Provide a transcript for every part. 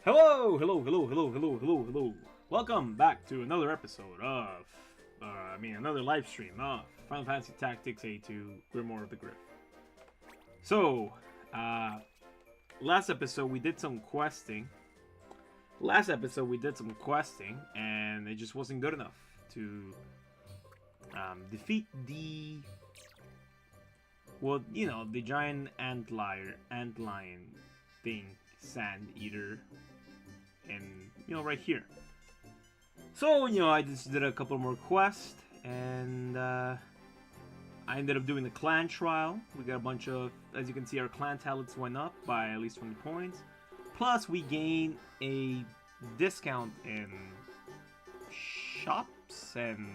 Hello. Welcome back to another episode of, another live stream of Final Fantasy Tactics A2 Grimoire of the Gryph. So, last episode we did some questing. And it just wasn't good enough to defeat the, the giant ant lion thing, sand eater. And right here. So I just did a couple more quests, and I ended up doing the clan trial. We got a bunch of, as you can see, our clan talents went up by at least 20 points. Plus, we gained a discount in shops and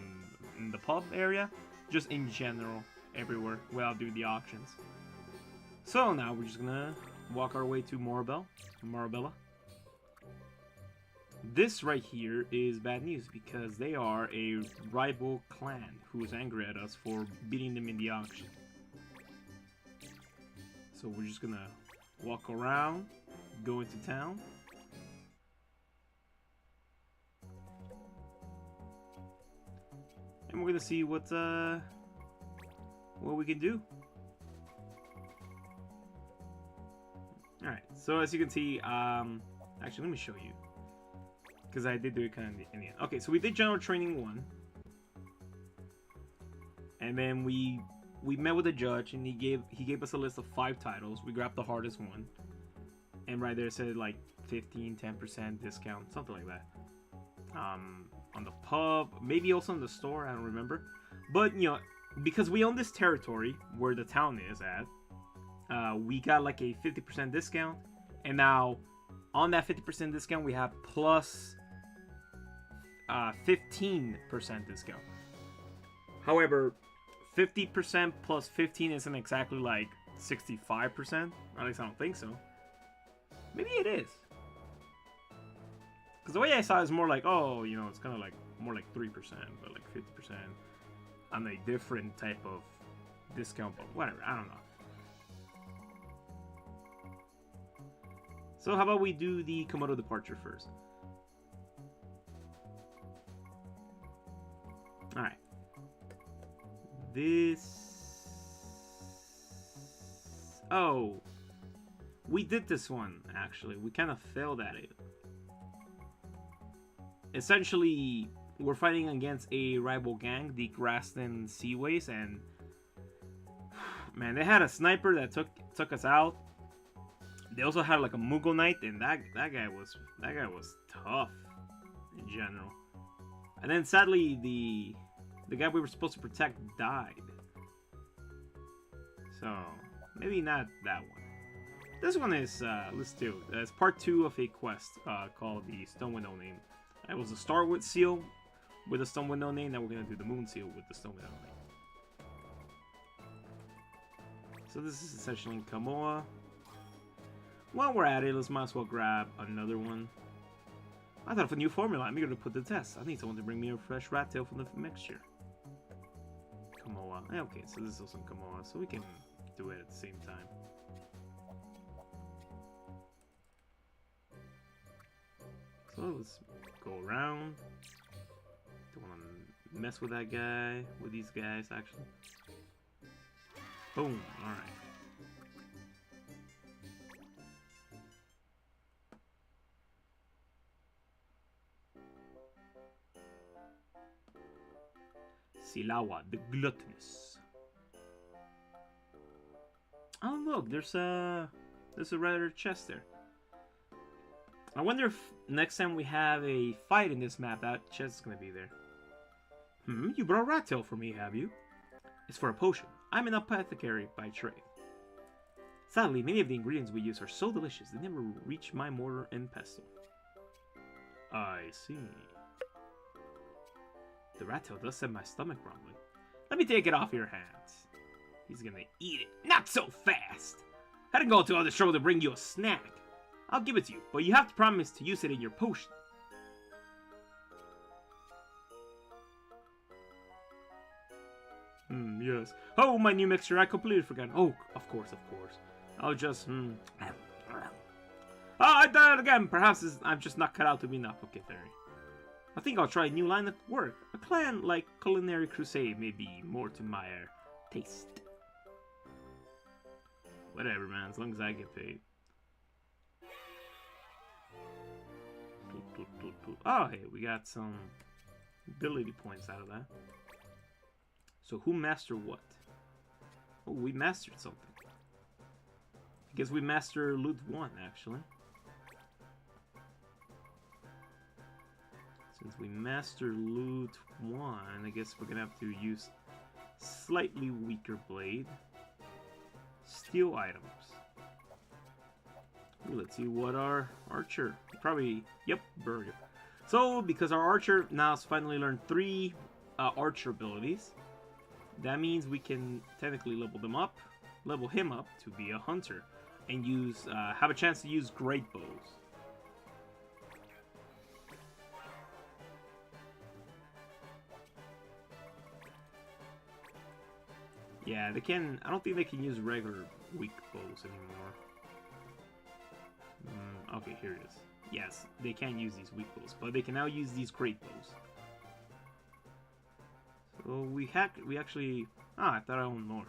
in the pub area, just in general, everywhere, without doing the auctions. So now we're just gonna walk our way to Marabella. This right here is bad news because they are a rival clan who's angry at us for beating them in the auction. So we're just gonna walk around, go into town. And we're gonna see what we can do. Alright, so as you can see, actually let me show you. Because I did do it kind of in the end. Okay, so we did General Training 1. And then we met with the judge, and he gave us a list of 5 titles. We grabbed the hardest one. And right there it said like 15, 10% discount, something like that. On the pub, maybe also in the store, I don't remember. But, because we own this territory where the town is at, we got like a 50% discount. And now, on that 50% discount, we have plus 15% discount. However, 50% plus 15 isn't exactly like 65%. At least I don't think so. Maybe it is. Because the way I saw it is more like, oh, it's kind of like more like 3%, but like 50% on a different type of discount, but whatever, I don't know. So how about we do the Komodo departure first? Alright. Oh. We did this one, actually. We kind of failed at it. Essentially, we're fighting against a rival gang, the Graston Seaways, and man, they had a sniper that took us out. They also had like a Moogle Knight, and that guy was tough in general. And then sadly, the guy we were supposed to protect died. So maybe not that one. This one is let's do it. It's part 2 of a quest called the Stone with No Name. It was a Starwood seal with a Stone with No Name. Now we're gonna do the Moon seal with the Stone with No Name. So this is essentially in Kamoa. While we're at it, let's might as well grab another one. I thought of a new formula. I'm eager to put the test. I need someone to bring me a fresh rat tail from the mixture. Kamoa. Okay, so this is also in Kamoa, so we can do it at the same time. So let's go around. Don't want to mess with that guy, with these guys, actually. Boom. Alright. Silawa, the gluttonous. Oh look, there's a rare chest there. I wonder if next time we have a fight in this map, that chest is gonna be there. You brought a rat tail for me, have you? It's for a potion. I'm an apothecary by trade. Sadly, many of the ingredients we use are so delicious they never reach my mortar and pestle. I see. The rat tail does set my stomach rumbling. Let me take it off your hands. He's gonna eat it. Not so fast! I didn't go to all the trouble to bring you a snack. I'll give it to you, but you have to promise to use it in your potion. Yes. Oh, my new mixture, I completely forgot. Oh, of course. I'll just, Oh, I done it again! Perhaps I'm just not cut out to be an apothecary. I think I'll try a new line of work. A clan like Culinary Crusade may be more to my taste. Whatever, man, as long as I get paid. Oh, hey, we got some ability points out of that. So who mastered what? Oh, we mastered something. I guess we mastered loot 1, actually. Since we master loot 1, I guess we're gonna have to use slightly weaker blade. Steel items. Ooh, let's see what our archer. Probably, yep, burger. So, because our archer now has finally learned 3 archer abilities, that means we can technically level him up to be a hunter, and use have a chance to use great bows. Yeah, they can. I don't think they can use regular weak bows anymore. Okay, here it is. Yes, they can use these weak bows, but they can now use these great bows. So we actually. Ah, I thought I owned more.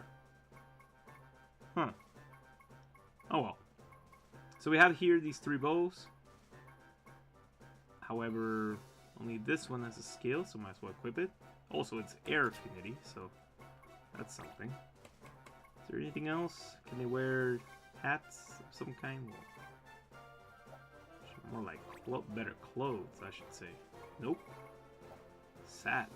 Huh. Oh well. So we have here these 3 bows. However, only this one has a skill, so might as well equip it. Also, it's air affinity, so that's something. Is there anything else? Can they wear hats of some kind? More like better clothes, I should say. Nope. Sad.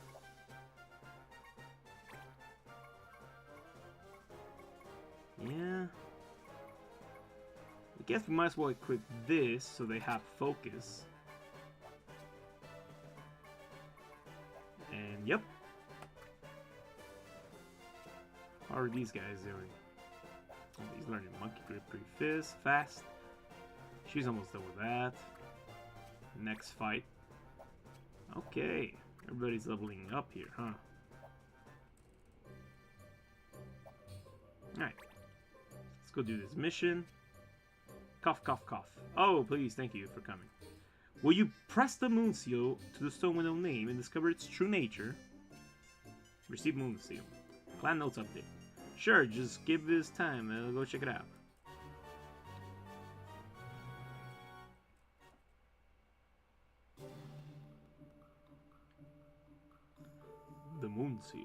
Yeah. I guess we might as well equip this so they have focus. And yep. How are these guys doing? Oh, he's learning monkey grip pretty fast. She's almost done with that. Next fight. Okay. Everybody's leveling up here, huh? Alright. Let's go do this mission. Cough, cough, cough. Oh, please, thank you for coming. Will you press the moon seal to the stone with no name and discover its true nature? Receive moon seal. Clan notes update. Sure, just give this time and I'll go check it out. The moon seal.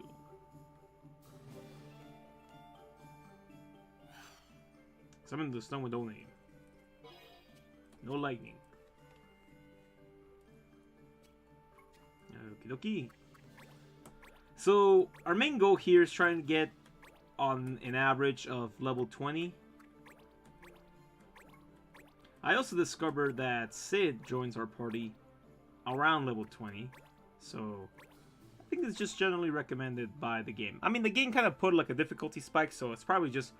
Summon the stone with no name. No lightning. Okie dokie. So our main goal here is trying to get on an average of level 20. I also discovered that Sid joins our party around level 20. So I think it's just generally recommended by the game. I mean, the game kind of put like a difficulty spike, so it's probably just,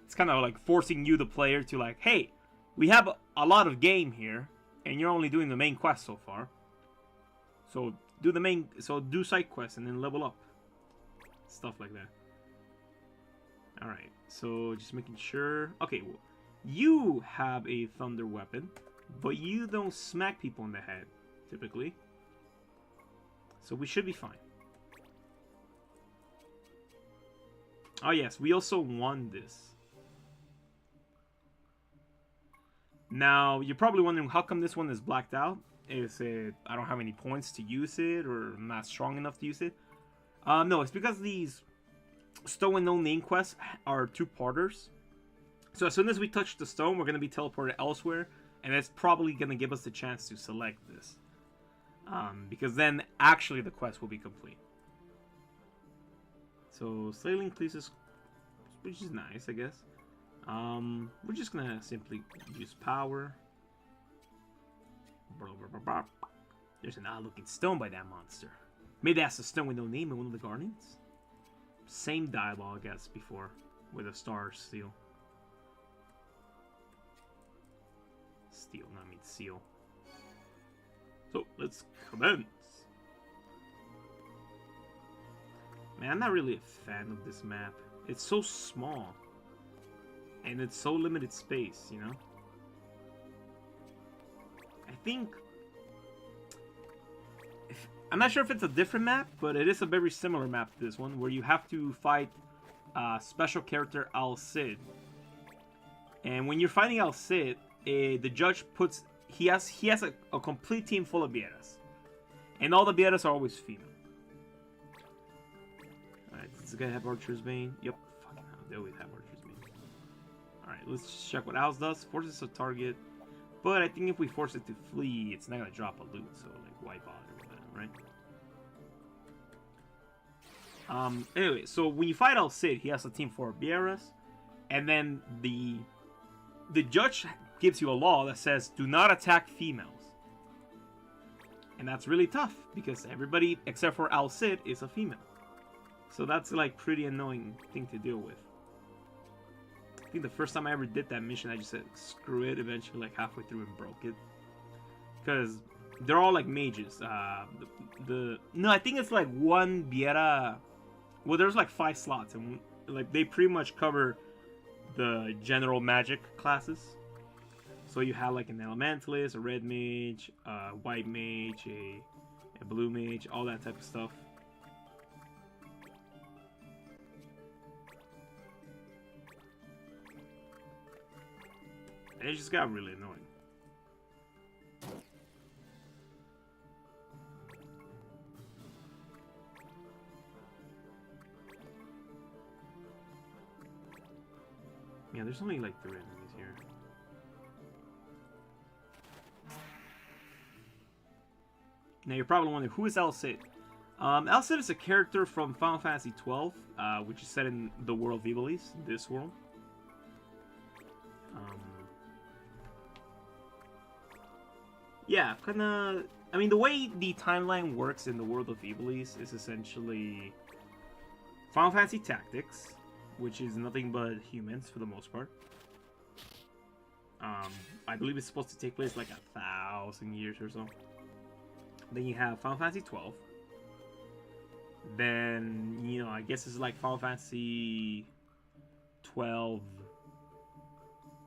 it's kind of like forcing you, the player, to like, hey, we have a lot of game here, and you're only doing the main quest so far. So do side quests and then level up. Stuff like that. Alright, so just making sure. Okay, well, you have a thunder weapon, but you don't smack people in the head, typically. So we should be fine. Oh yes, we also won this. Now, you're probably wondering how come this one is blacked out. Is it I don't have any points to use it, or I'm not strong enough to use it? No, it's because these stone and no name quests are 2-parters. So as soon as we touch the stone, we're going to be teleported elsewhere, and it's probably going to give us the chance to select this. Because then actually the quest will be complete. So sailing places, which is nice, I guess. We're just going to simply use power. There's an odd-looking stone by that monster. Maybe that's the stone with no name in one of the gardens? Same dialogue as before, with a star seal. Steel, no, I mean seal. So, let's commence. Man, I'm not really a fan of this map. It's so small. And it's so limited space, you know? I think... I'm not sure if it's a different map, but it is a very similar map to this one, where you have to fight special character Al Cid. And when you're fighting Al Cid, the judge puts... He has a complete team full of Vieras. And all the Vieras are always female. Alright, does this guy have Archer's Bane? Yep. Fucking hell, they always have Archer's Bane. Alright, let's just check what Al's does. Forces a target. But I think if we force it to flee, it's not going to drop a loot. So, like, why bother with that, right? Anyway, so when you fight Al Cid, he has a team for Vieras. And then the judge gives you a law that says, do not attack females. And that's really tough, because everybody except for Al Cid is a female. So that's like pretty annoying thing to deal with. I think the first time I ever did that mission, I just said, screw it, eventually like halfway through and broke it. Because they're all like mages. No, I think it's like one Viera. Well, there's like 5 slots, and like they pretty much cover the general magic classes. So you have like an elementalist, a red mage, a white mage, a blue mage, all that type of stuff. And it just got really annoying. Yeah, there's only like 3 enemies here. Now you're probably wondering, who is Al Cid? Al Cid is a character from Final Fantasy XII, which is set in the world of Ivalice, this world. Yeah, kinda... I mean, the way the timeline works in the world of Ivalice is essentially Final Fantasy Tactics, which is nothing but humans for the most part. I believe it's supposed to take place like 1,000 years or so. Then you have Final Fantasy 12. Then, you know, I guess it's like Final Fantasy 12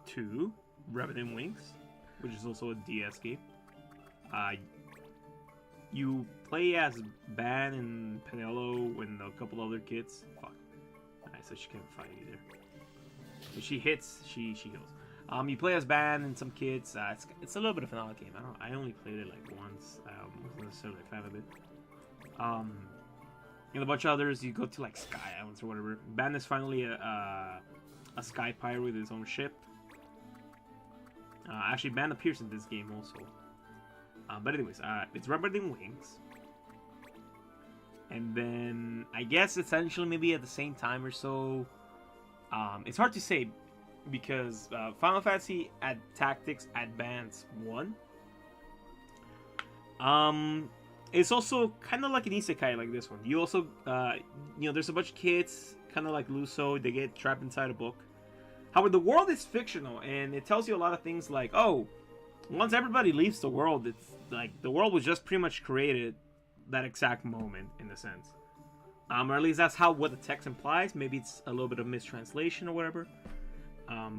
2, Revenant Wings, which is also a DS game. You play as Ban and Penelo and a couple other kids. Fuck. Alright, so she can't fight either. If she hits, she heals. You play as Ban and some kids. It's a little bit of an odd game. I only played it like once. I wasn't necessarily a fan of it. And a bunch of others, you go to like Sky Islands or whatever. Ban is finally a Sky Pirate with his own ship. Actually, Ban appears in this game also. But anyways, it's Revenant Wings. And then, I guess essentially maybe at the same time or so. It's hard to say because Final Fantasy Tactics Advance 1. It's also kind of like an isekai like this one. You also, you know, there's a bunch of kids, kind of like Luso, they get trapped inside a book. However, the world is fictional, and it tells you a lot of things like, oh, once everybody leaves the world, it's like the world was just pretty much created that exact moment, in a sense. Or at least that's what the text implies. Maybe it's a little bit of mistranslation or whatever.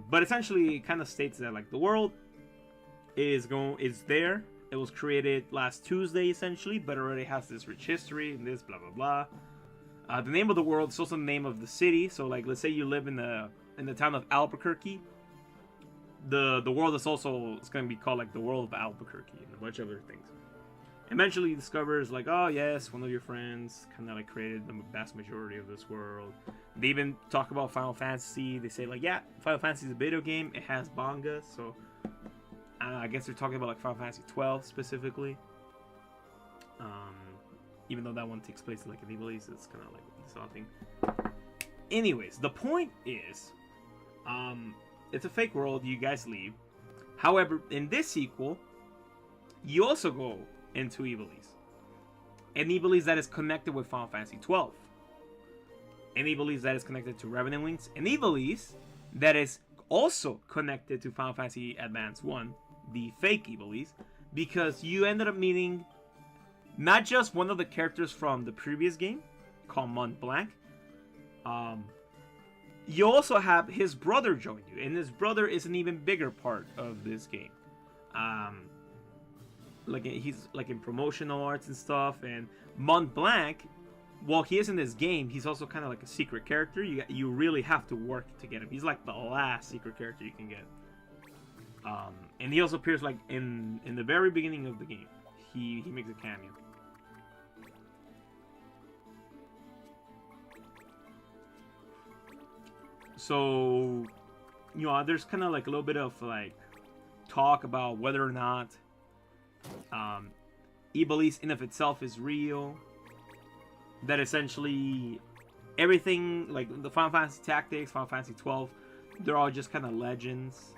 But essentially, it kind of states that like the world is there. It was created last Tuesday, essentially, but already has this rich history and this blah blah blah. The name of the world is also the name of the city. So, like, let's say you live in the town of Albuquerque. The world is going to be called like the world of Albuquerque and a bunch of other things. Eventually, you discover is like, oh yes, one of your friends kind of like created the vast majority of this world. They even talk about Final Fantasy. They say like, yeah, Final Fantasy is a video game. It has manga, so I guess they're talking about like Final Fantasy 12 specifically. Even though that one takes place like in Ivalice, it's kind of like this other thing. Anyways, the point is, it's a fake world. You guys leave. However, in this sequel, you also go into Ivalice. An Ivalice that is connected with Final Fantasy 12. An Ivalice that is connected to Revenant Wings. An Ivalice that is also connected to Final Fantasy Advance 1, the fake Ivalice, because you ended up meeting not just one of the characters from the previous game, called Mont Blanc. You also have his brother join you, and his brother is an even bigger part of this game. like he's like in promotional arts and stuff. And Mont Blanc, while he is in this game, he's also kind of like a secret character. You really have to work to get him. He's like the last secret character you can get. And he also appears like in the very beginning of the game. He makes a cameo. So, you know, there's kind of like a little bit of like talk about whether or not Iblis in of itself is real. That essentially everything, like the Final Fantasy Tactics, Final Fantasy 12, they're all just kind of legends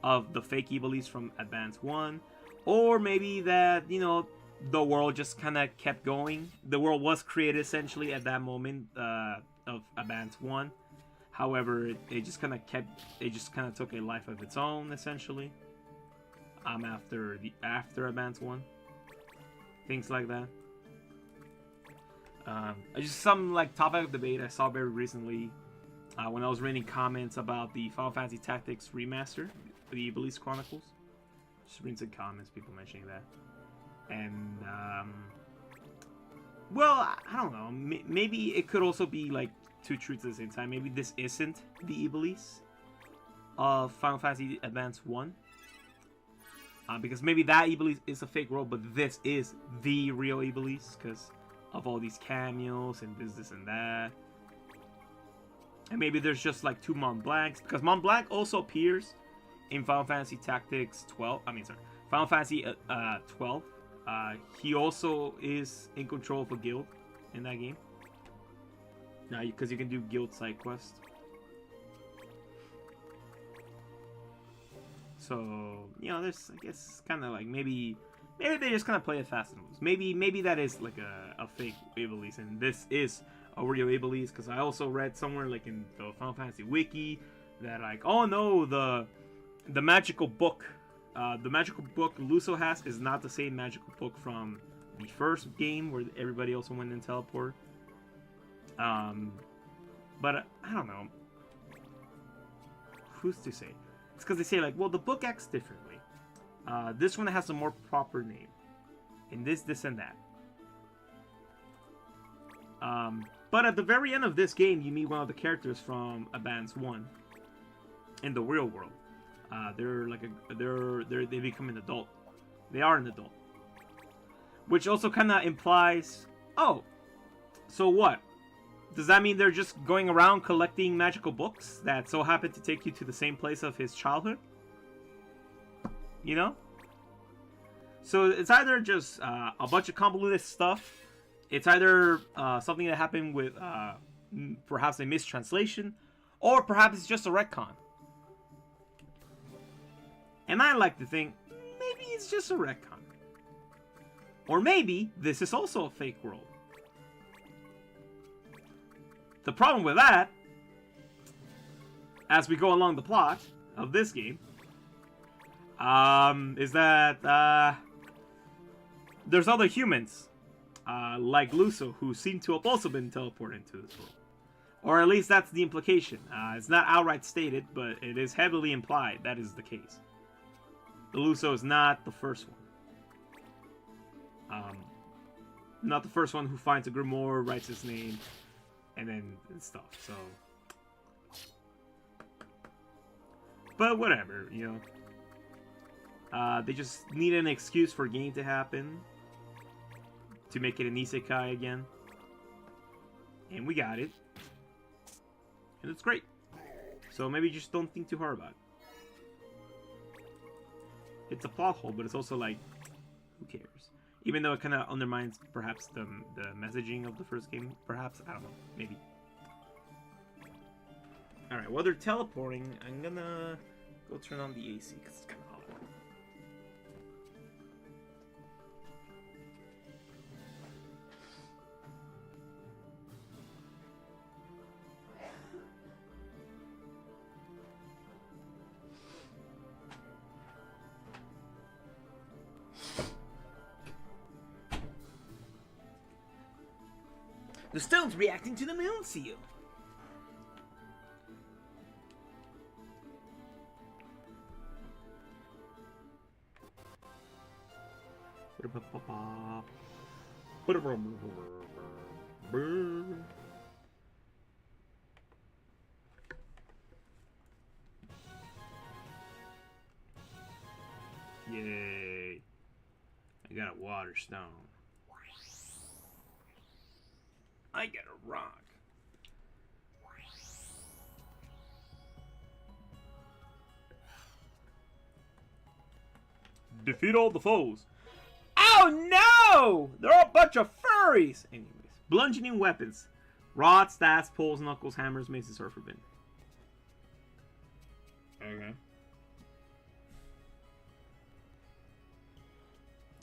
of the fake Iblis from Advance 1. Or maybe that, you know, the world just kind of kept going. The world was created essentially at that moment of Advance 1. However, it just kind of took a life of its own essentially. After Advance 1. Things like that. Just some like topic of debate I saw very recently when I was reading comments about the Final Fantasy Tactics remaster, the Iblis Chronicles. Just reading some comments, people mentioning that, and well, I don't know. Maybe it could also be like two truths at the same time. Maybe this isn't the Iblis of Final Fantasy Advance 1. Because maybe that Iblis is a fake world, but this is the real Iblis because of all these cameos and this and that. And maybe there's just like two Mont Blancs, because Mont Blanc also appears in Final Fantasy Tactics 12. Final Fantasy 12. He also is in control of a guild in that game. Now, because you can do guild side quests. So, you know, there's, I guess, kind of like maybe they just kind of play it fast and loose. Maybe that is like a fake Iblis, and this is a real Iblis. Because I also read somewhere like in the Final Fantasy wiki that like, oh no, the magical book Luso has is not the same magical book from the first game where everybody also went and teleported. But I don't know. Who's to say? It's because they say like, well, the book acts differently. This one has a more proper name, and this and that. But at the very end of this game, you meet one of the characters from Advance 1 in the real world. They become an adult. They are an adult, which also kind of implies, oh, so what? Does that mean they're just going around collecting magical books that so happen to take you to the same place of his childhood? You know? So it's either just a bunch of convoluted stuff. It's either something that happened with perhaps a mistranslation, or perhaps it's just a retcon. And I like to think maybe it's just a retcon. Or maybe this is also a fake world. The problem with that, as we go along the plot of this game, is that there's other humans, like Luso, who seem to have also been teleported into this world. Or at least that's the implication. It's not outright stated, but it is heavily implied that is the case. The Luso is not the first one. Not the first one who finds a grimoire, writes his name, and then stuff, so. But whatever, you know. They just need an excuse for a game to happen. To make it an isekai again. And we got it. And it's great. So maybe just don't think too hard about it. It's a plot hole, but it's also like, who cares? Even though it kind of undermines, perhaps, the messaging of the first game. Perhaps, I don't know. Maybe. Alright, while they're teleporting, I'm gonna go turn on the AC, because it's kind of hot. The stone's reacting to the moon seal. Yay. I got a water stone. I get a rock. Defeat all the foes. Oh no! They're all a bunch of furries! Anyways, bludgeoning weapons. Rods, staffs, poles, knuckles, hammers, maces are forbidden. Okay.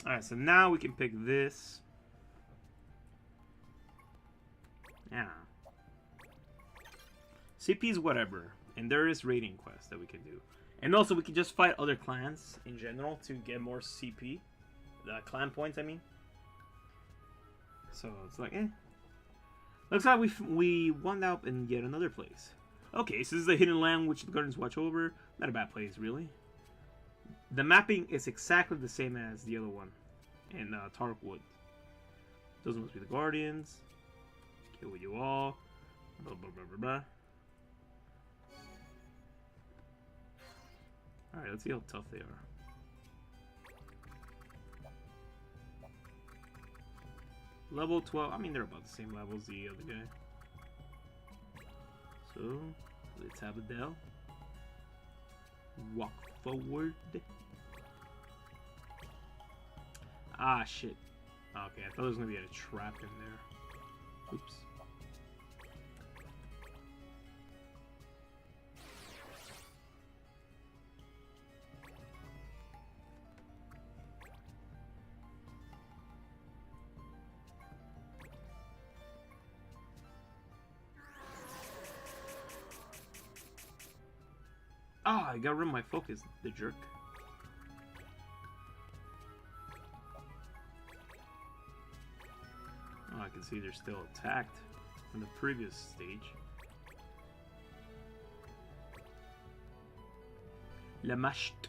Alright, so now we can pick this. Yeah. CP's whatever. And there is raiding quests that we can do. And also we can just fight other clans in general to get more CP. Clan points, I mean. So it's like, eh. Looks like we wound up in yet another place. Okay, so this is the hidden land which the Guardians watch over. Not a bad place, really. The mapping is exactly the same as the other one in Tarkwood. Those must be the Guardians. Kill you all. Blah, blah, blah, blah, blah. Alright, let's see how tough they are. Level 12. I mean, they're about the same level as the other guy. So, let's have a Dell. Walk forward. Ah, shit. Okay, I thought there was going to be a trap in there. Oops. Ah, I got rid of my focus, the jerk. Oh, I can see they're still attacked from the previous stage. Lamasht.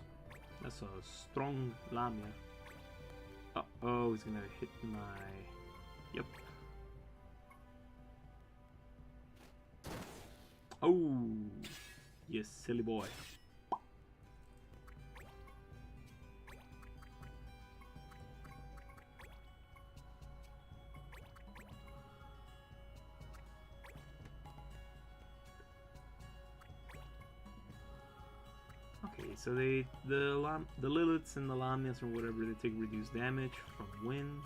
That's a strong lamia. Uh-oh, he's gonna hit my... Yep. Oh, yes, silly boy. Okay, so the Liliths and the Lamias or whatever, they take reduced damage from wind.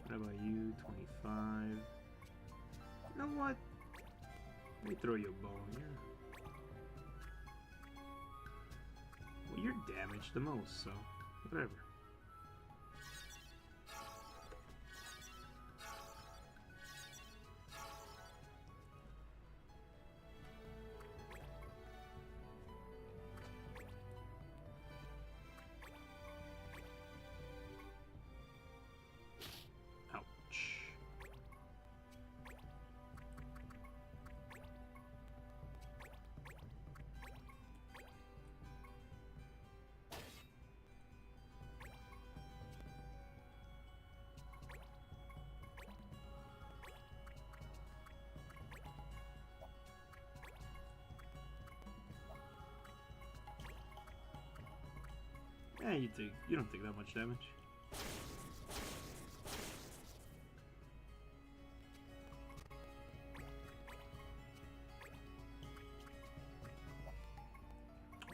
What about you? 25. You know what? Let me throw you a ball here. Well, you're damaged the most, so whatever. Yeah, you don't take that much damage.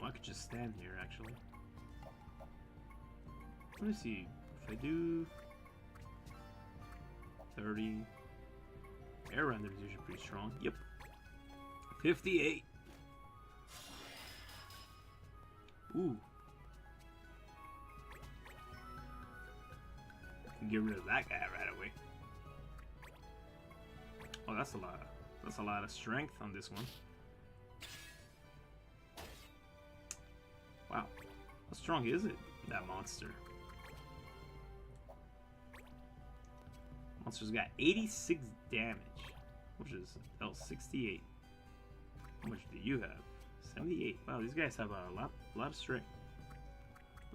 Well, I could just stand here actually. Let me see if I do 30. Air render is usually pretty strong. Yep. 58. Ooh. Get rid of that guy right away. Oh, that's a lot of strength on this one. Wow, how strong is it, that monster? Monster's got 86 damage, which is L68. How much do you have? 78. Wow, these guys have a lot of strength.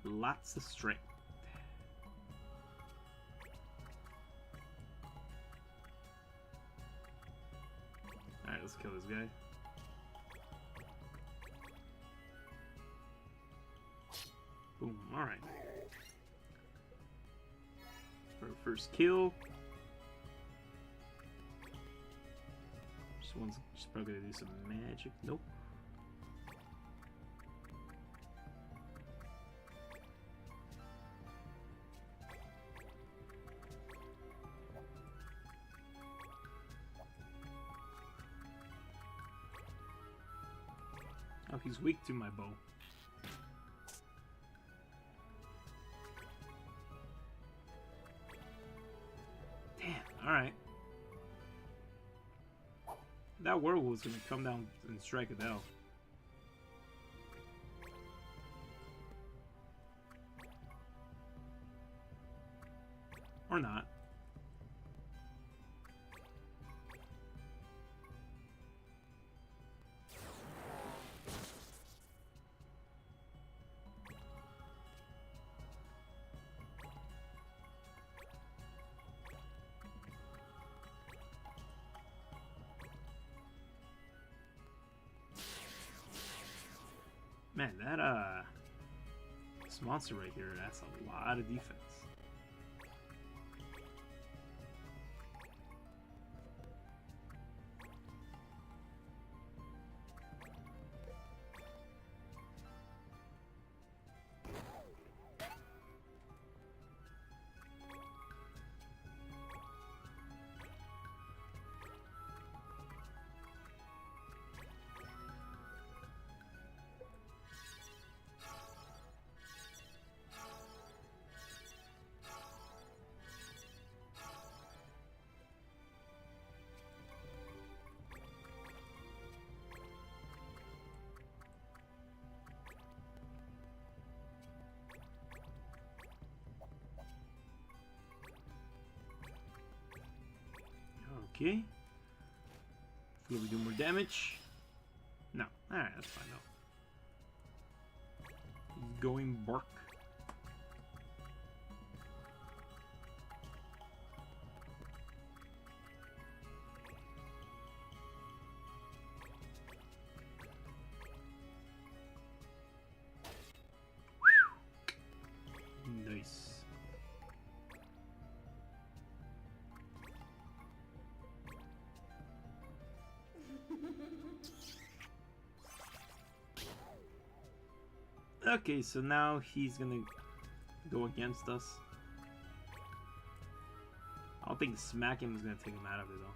Lots of strength. Alright, let's kill this guy. Boom, alright. For our first kill. Just probably gonna do some magic. Nope. Oh, he's weak to my bow. Damn, alright. That werewolf is gonna come down and strike it out. Or not. Man, that this monster right here, that's a lot of defense. Okay. Will we do more damage? No. Alright, that's fine though. He's going bark. Nice. Okay, so now he's gonna go against us. I don't think smack him is gonna take him out of it though.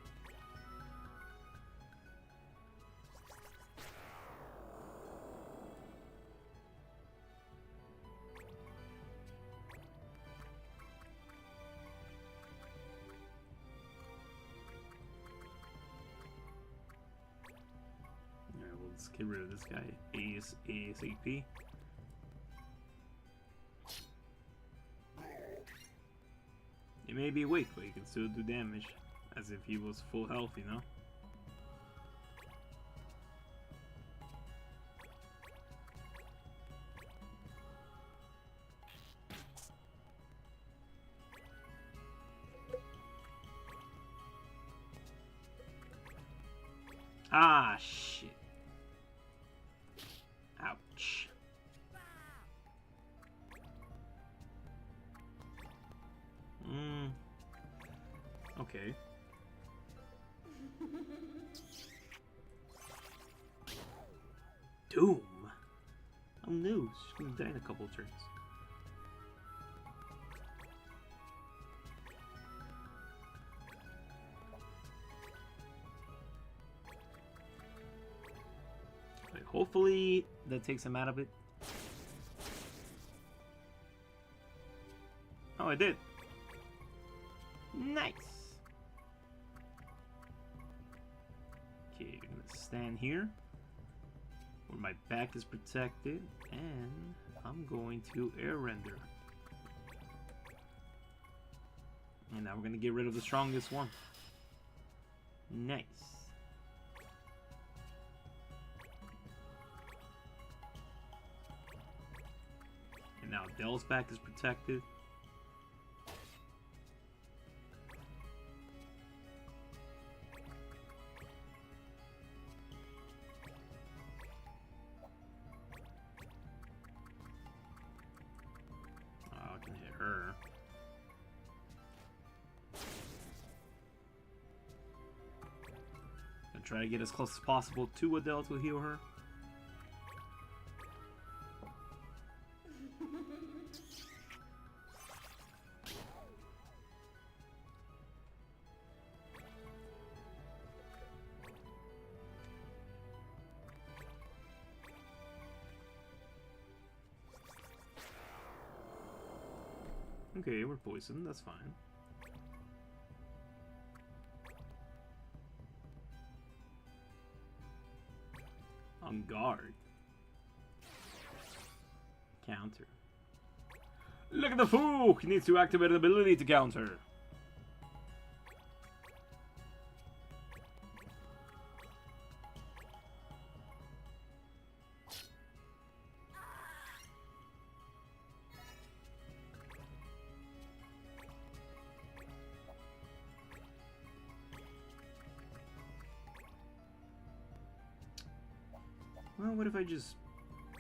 Alright, well, let's get rid of this guy ASAP. He may be weak, but he can still do damage, as if he was full health, you know? Ah, shit. Ouch. Okay. Doom! Oh no, she's gonna die in a couple of turns. Right, hopefully that takes him out of it. Oh, I did. Nice. Okay, I'm gonna stand here where my back is protected, and I'm going to air render. And now we're gonna get rid of the strongest one. Nice. And now Dell's back is protected. Her. Gonna try to get as close as possible to Adele to heal her. Okay, we're poisoned, that's fine. On guard. Counter. Look at the fool! He needs to activate an ability to counter. Well, what if I just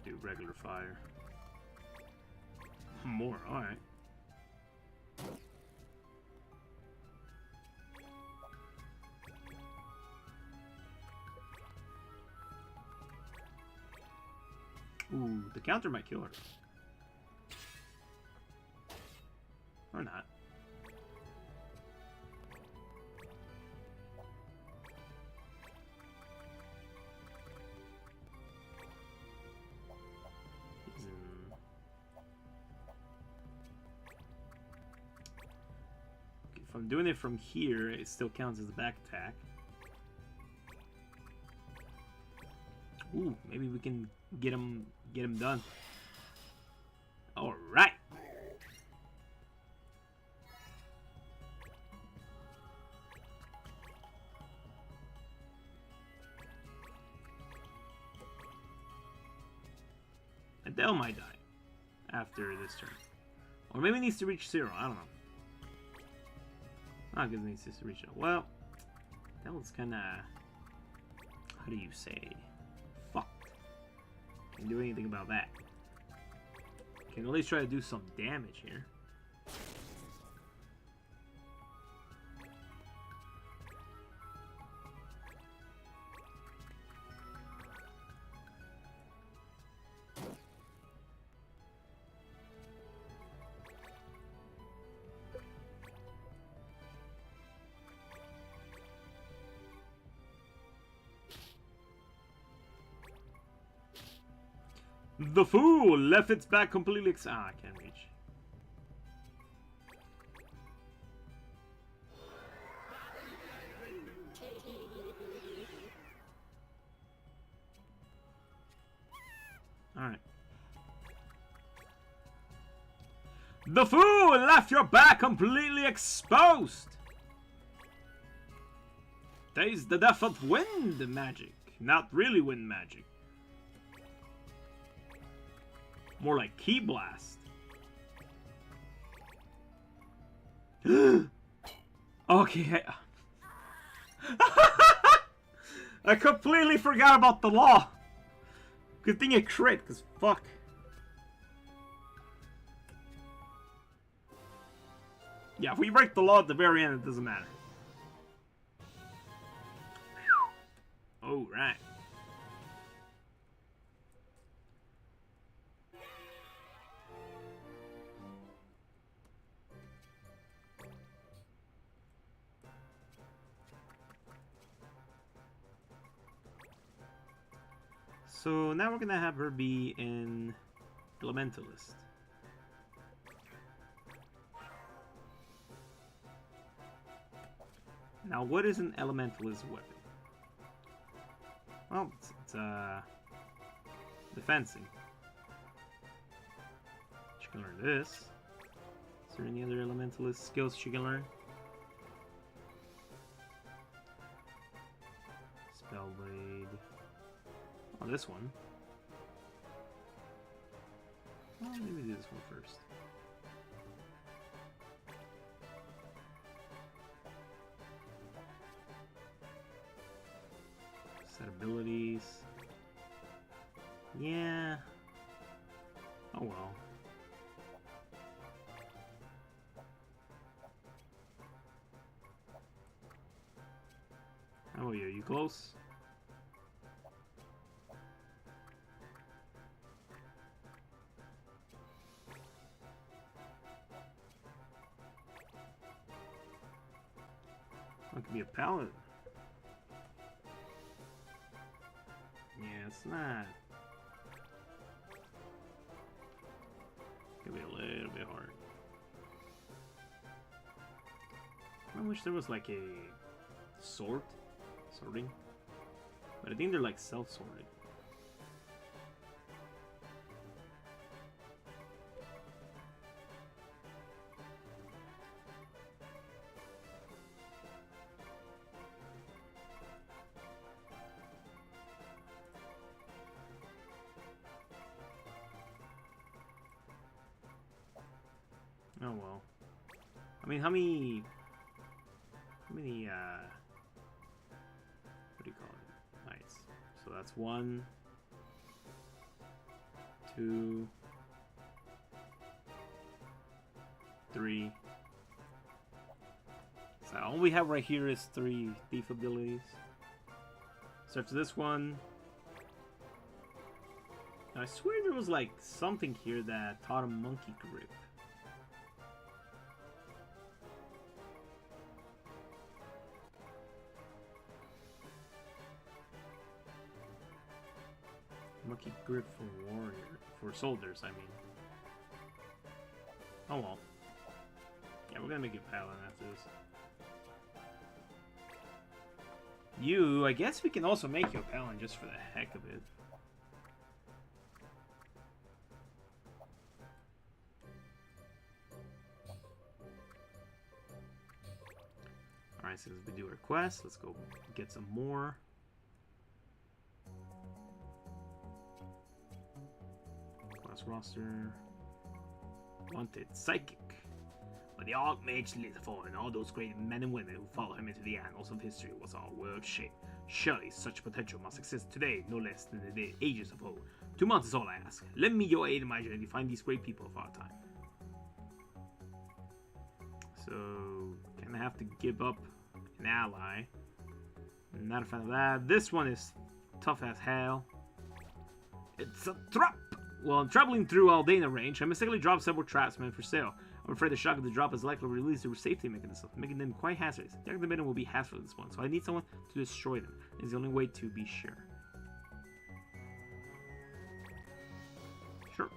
do regular fire? More, alright. Ooh, the counter might kill her. Or not. If I'm doing it from here, it still counts as a back attack. Ooh, maybe we can get him done. All right. Adele might die after this turn, or maybe it needs to reach 0. I don't know. Not because it needs to reach it. Well, that was kind of, how do you say, fucked. Can't do anything about that. Can at least try to do some damage here. The fool left its back completely. I can't reach. All right. The fool left your back completely exposed. Taste the death of wind magic, not really wind magic. More like Key Blast. Okay. I completely forgot about the law. Good thing it crit, because fuck. Yeah, if we break the law at the very end, it doesn't matter. Alright. So now we're gonna have her be an Elementalist. Now, what is an Elementalist weapon? Well, it's defensing. She can learn this. Is there any other Elementalist skills she can learn? this one. Well, maybe do this one first. Set abilities. Yeah. Oh well. How are you? Are you close? That could be a pallet. Yeah, it's not. Could be a little bit hard. I wish there was like a sorting, but I think they're like self-sorted. Oh well. I mean, how many what do you call it? Nice. So that's 1, 2, 3. So all we have right here is 3 thief abilities. So after this one, I swear there was like something here that taught him monkey grip. Monkey grip for soldiers, I mean. Oh well. Yeah, we're gonna make it paladin after this. I guess we can also make you a paladin just for the heck of it. Alright, so we do our quest. Let's go get some more. Class roster. Wanted psychic. But the Archmage Lithophone and all those great men and women who follow him into the annals of history was our world shape. Surely such potential must exist today, no less than in the ages of old. 2 months is all I ask. Lend me your aid in my journey to find these great people of our time. So, gonna have to give up an ally. Not a fan of that. This one is tough as hell. It's a trap! While I'm traveling through Aldana range, I mistakenly dropped several traps meant for sale. I'm afraid the shock of the drop is likely to release their safety mechanism, making them quite hazardous. The activating will be hazardous at this point, so I need someone to destroy them. It's the only way to be sure. Sure.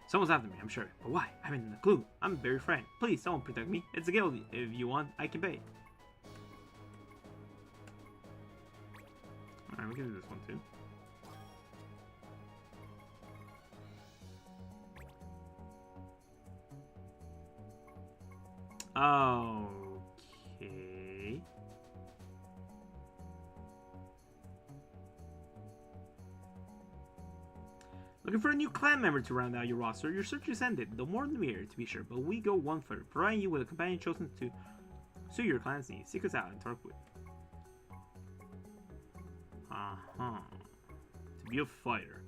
Someone's after me, I'm sure. But why? I haven't a clue. I'm very frightened. Please, someone protect me. It's a guild. If you want, I can pay. Alright, we can do this one too. Okay. Looking for a new clan member to round out your roster? Your search is ended. The more the merrier, to be sure, but we go one further, providing you with a companion chosen to suit your clan's needs. Seek us out and talk with. To be a fighter.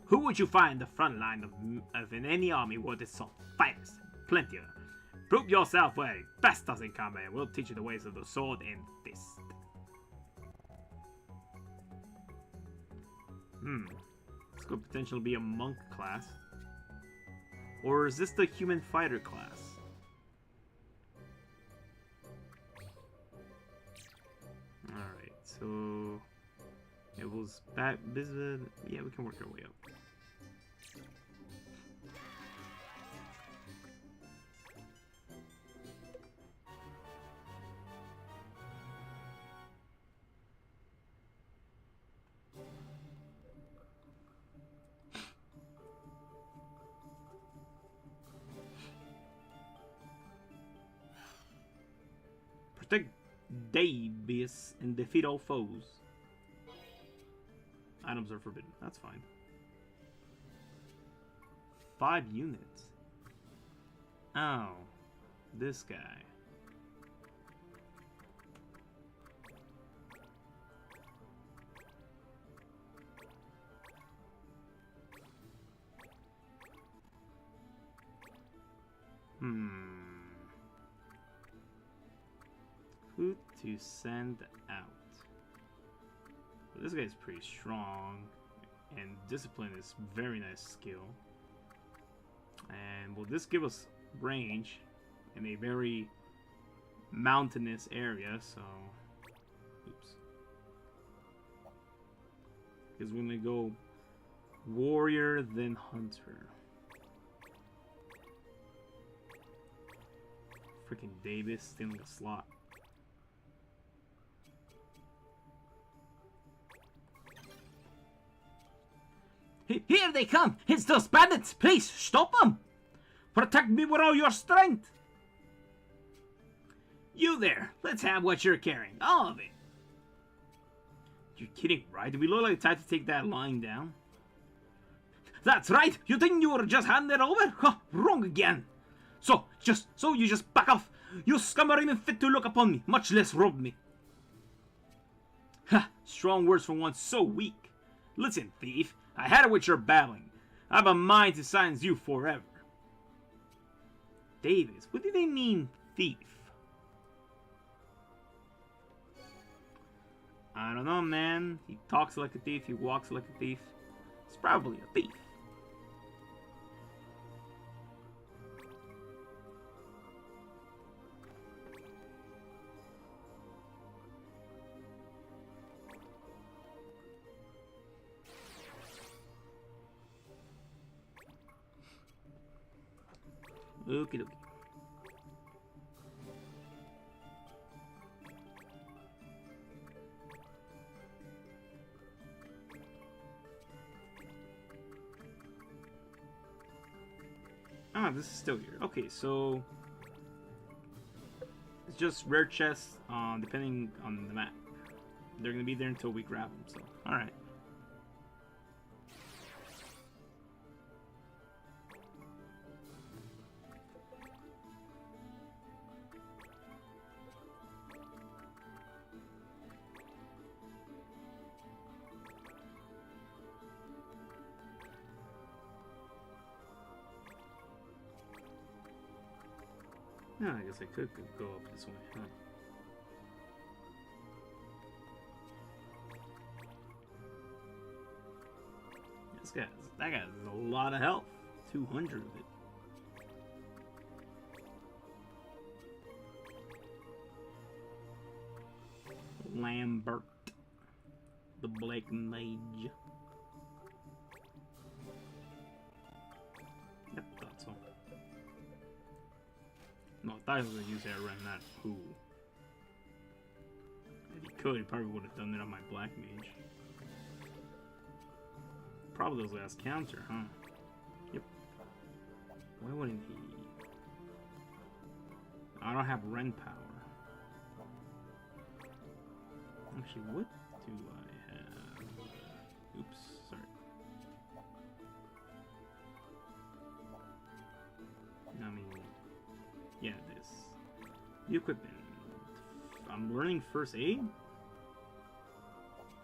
Who would you find in the front line of in any army worth its salt? Fighters. Plenty of them. Prove yourself well. Best us in combat, and we'll teach you the ways of the sword and fist. This could potentially be a monk class. Or is this the human fighter class? Alright, so it was back visit. Yeah, we can work our way up. Protect Davis and defeat all foes. Items are forbidden. That's fine. 5 units. Oh, this guy. Who to send out? Well, this guy's pretty strong, and discipline is very nice skill. And will this give us range in a very mountainous area? So, oops. Because we're gonna go warrior then hunter. Freaking Davis stealing a slot. Here they come! It's those bandits! Please, stop them! Protect me with all your strength! You there! Let's have what you're carrying. All of it! You're kidding, right? Do we look like the type to take that line down? That's right! You think you were just handing it over? Huh, wrong again! So you just back off! You scum are even fit to look upon me, much less rob me. Ha! Strong words for one so weak. Listen, thief. I had it with your babbling. I have a mind to silence you forever. Davis, what do they mean, thief? I don't know, man. He talks like a thief, he walks like a thief. He's probably a thief. Okie dokie. Ah, this is still here. Okay, so it's just rare chests, depending on the map. They're gonna be there until we grab them. So, all right. No, I guess I could go up this way, huh? That guy has a lot of health. 200 of it. Lambert, the Black Mage. Yep, thought so. No, I thought he was gonna use that around that pool. If he could, he probably would have done it on my Black Mage. Probably those last counter, huh? Yep. Why wouldn't he? I don't have Ren power. Actually, what do I have? Oops, sorry. I mean, yeah, this. The equipment. I'm learning first aid?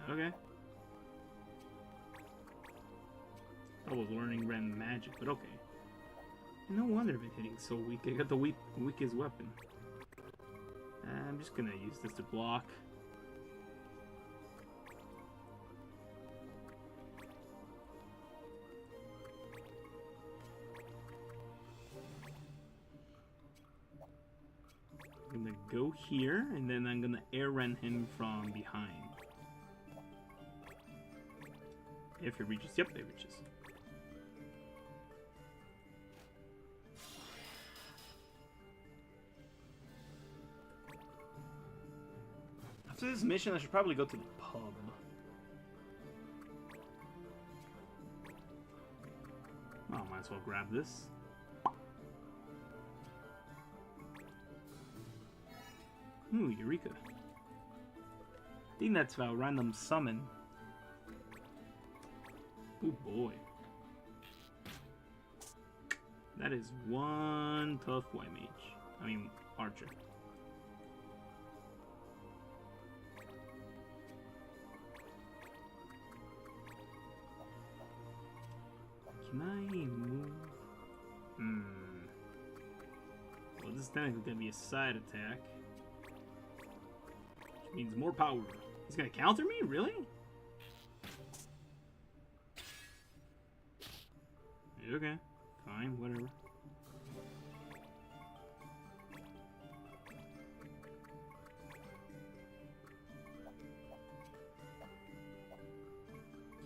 Okay. I was learning Ren magic, but okay. No wonder I've been hitting so weak. I got the weakest weapon. I'm just gonna use this to block. I'm gonna go here, and then I'm gonna air Ren him from behind. If it reaches. Yep, it reaches. After this mission, I should probably go to the pub. Oh, might as well grab this. Ooh, Eureka. I think that's a random summon. Oh boy. That is one tough white mage. I mean, archer. Can I move? Well, this is technically gonna be a side attack. Which means more power. He's gonna counter me? Really? Okay. Fine, whatever.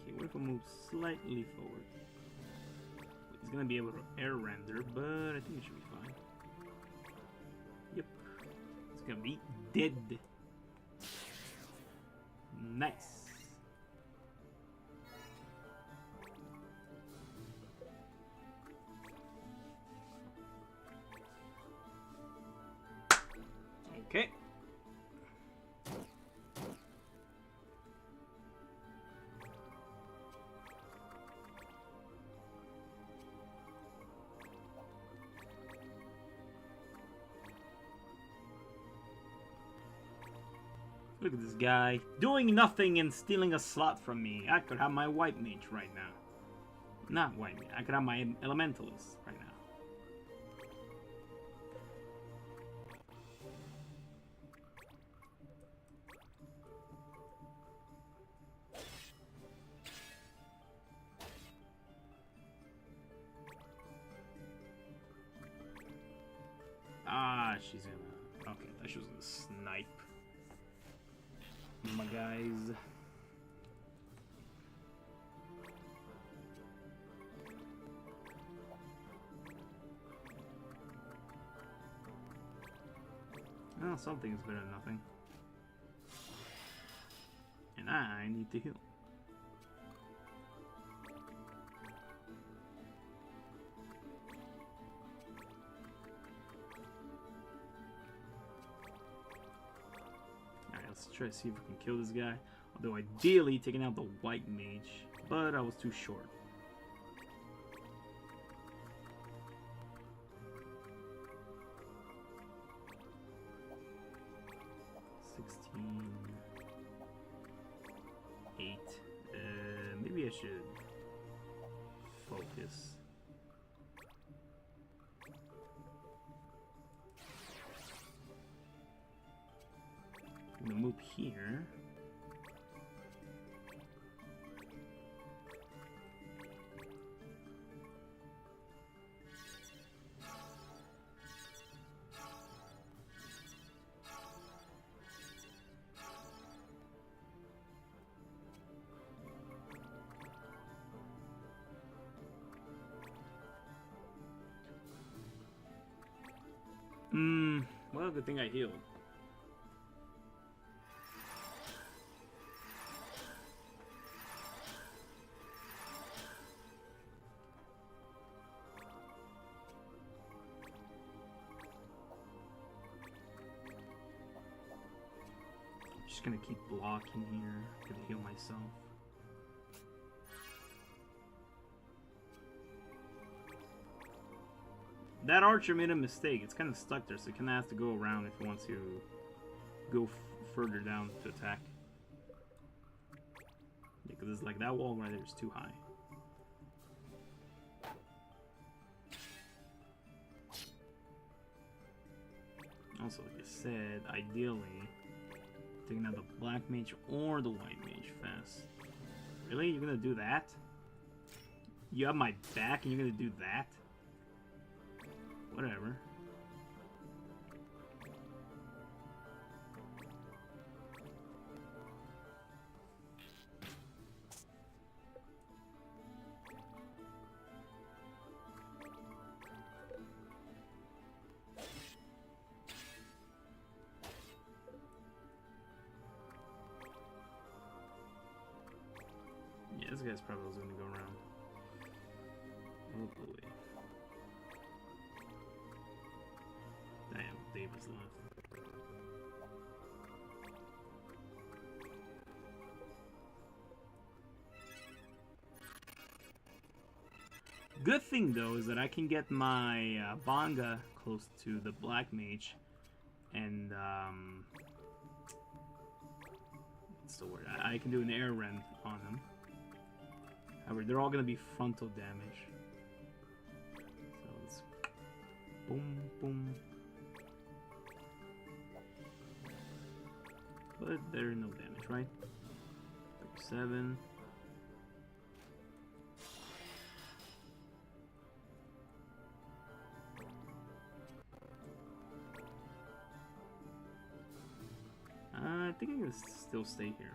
Okay, what if I move slightly forward? He's gonna be able to air render, but I think it should be fine. Yep. It's gonna be dead. Nice. Okay. Look at this guy doing nothing and stealing a slot from me. I could have my white mage right now. Not white mage. I could have my elementalist right now. Ah, she's gonna... Okay, I thought she was gonna snipe. My guys. Well, something is better than nothing. And I need to heal. Let's try to see if we can kill this guy. Although ideally taking out the white mage, but I was too short. Maybe I should focus. I'm gonna move here. Well, good thing I healed. Just gonna keep blocking here. Gonna heal myself. That archer made a mistake. It's kind of stuck there, so it kind of has to go around if it wants to go further down to attack. Yeah, because it's like that wall right there is too high. Also, like I said, ideally, taking out the black mage or the white mage fast. Really? You're gonna do that? You have my back and you're gonna do that? Whatever. Yeah, this guy's probably gonna go around. Oh boy. Damn, David's left. Good thing though is that I can get my Banga close to the Black Mage, and what's the word? I can do an air rend on them. However, they're all gonna be frontal damage. So let's boom, boom. But they're no damage, right? 7. I think I'm gonna still stay here.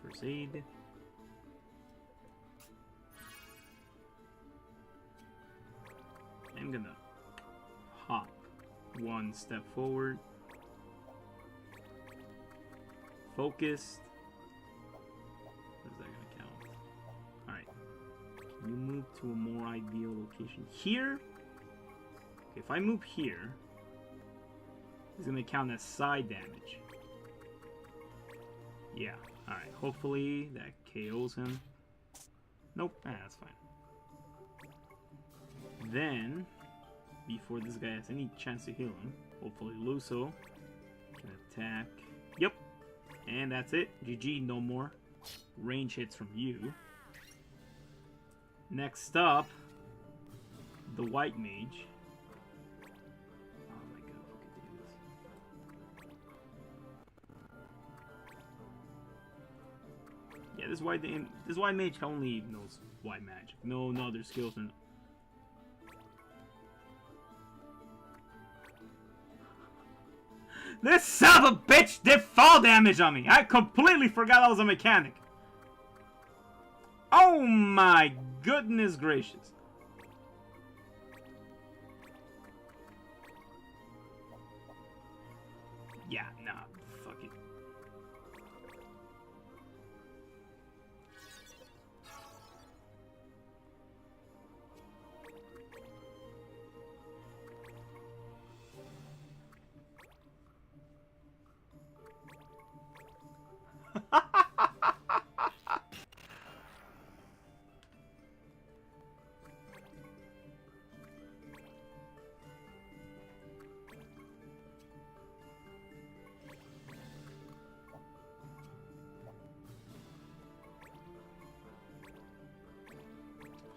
First aid. I'm gonna hop 1 step forward. Focused. What is that gonna count? Alright. You move to a more ideal location. Here? Okay, if I move here, it's gonna count as side damage. Yeah, alright. Hopefully that KOs him. Nope, that's fine. Then, before this guy has any chance to heal him, hopefully Luso can attack. Yep. And that's it. GG, no more range hits from you. Next up, the White Mage. Oh my god, if I could do this. Yeah, this White Mage only knows White Magic. No other skills. This son of a bitch did fall damage on me! I completely forgot I was a mechanic! Oh my goodness gracious! Yeah, nah, fuck it.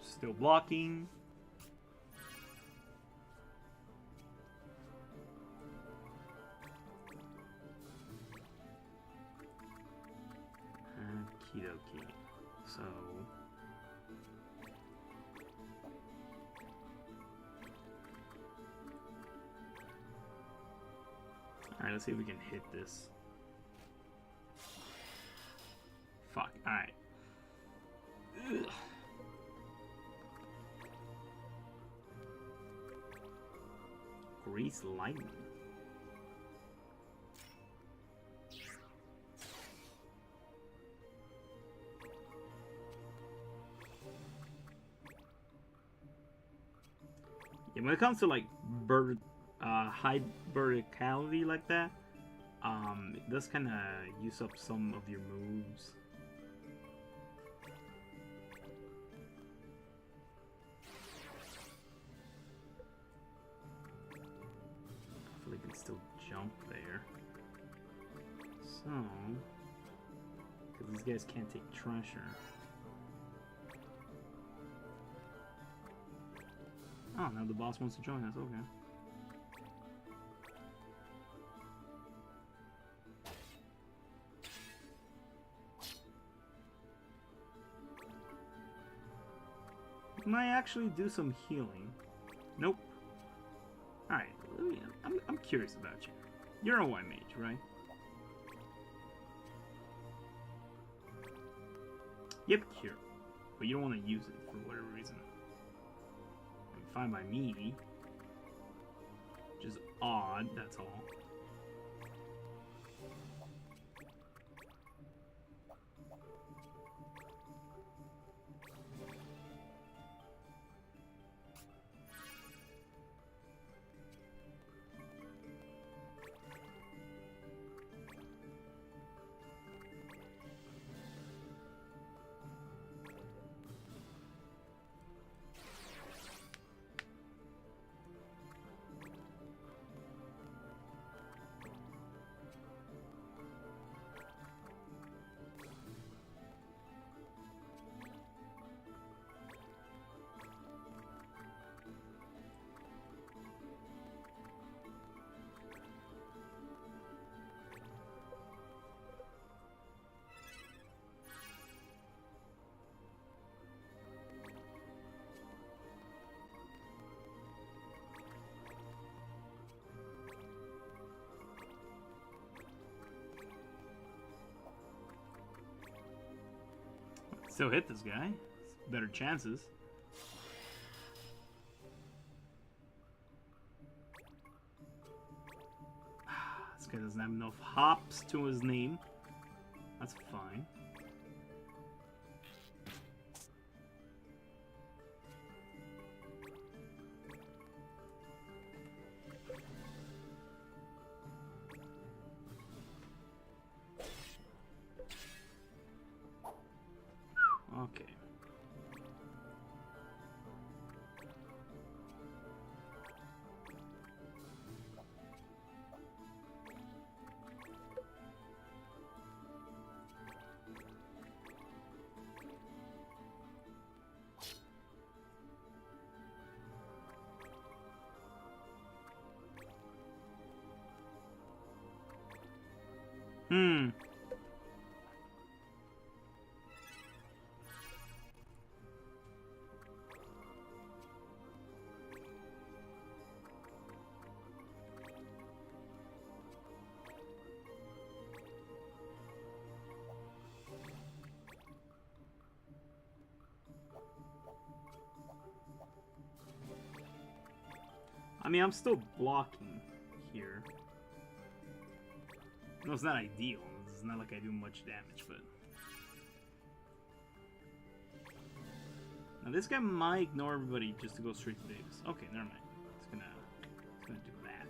Still blocking. Okie dokie. So. Alright, let's see if we can hit this. Fuck, alright. Grease lightning. Yeah, when it comes to like high verticality like that, it does kind of use up some of your moves. Hopefully, I can still jump there. So, because these guys can't take treasure. Oh, now the boss wants to join us, okay. Might actually do some healing. Nope. Alright, I'm curious about you. You're a White Mage, right? Yep, cure. But you don't want to use it for whatever reason. Fine by me. Which is odd, that's all. Still hit this guy. Better chances. This guy doesn't have enough hops to his name. That's fine. Okay. I mean, I'm still blocking here. No, it's not ideal. It's not like I do much damage, but... Now this guy might ignore everybody just to go straight to Davis. Okay, never mind. It's gonna do that.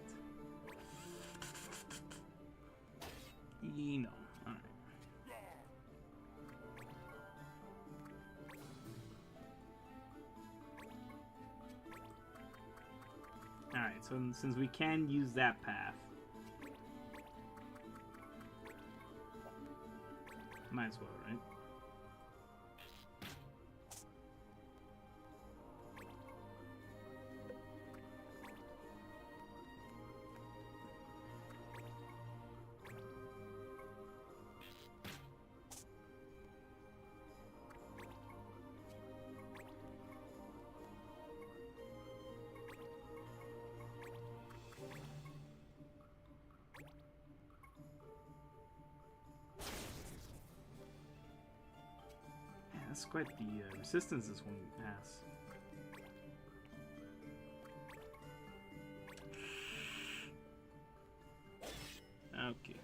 No. Alright. Alright, so since we can use that path, might as well, right? That's quite the resistance this one has. Okay.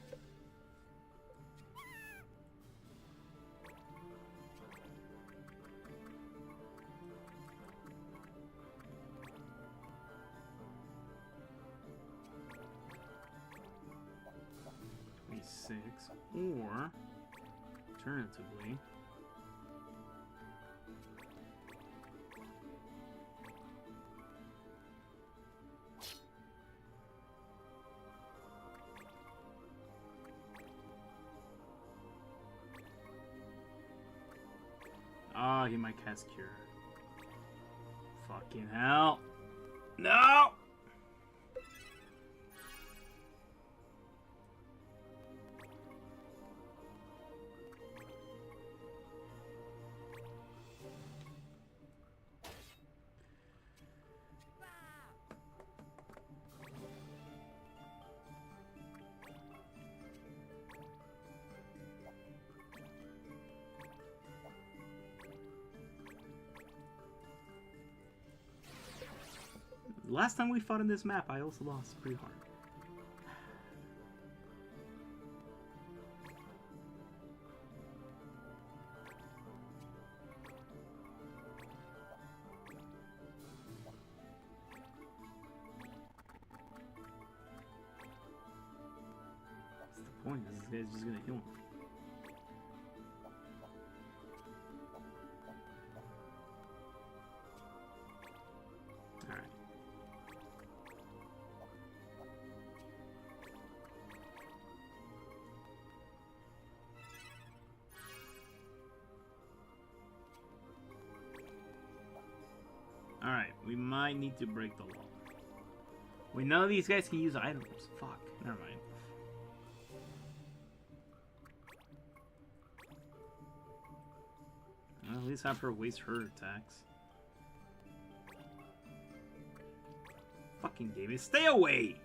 E6, or alternatively, he might cast Cure. Fucking hell. No! Last time we fought in this map, I also lost pretty hard. What's the point? This guy's just gonna heal him. Alright, we might need to break the law. We know these guys can use items. Fuck, never mind. Well, at least have her waste her attacks. Fucking Davis, stay away!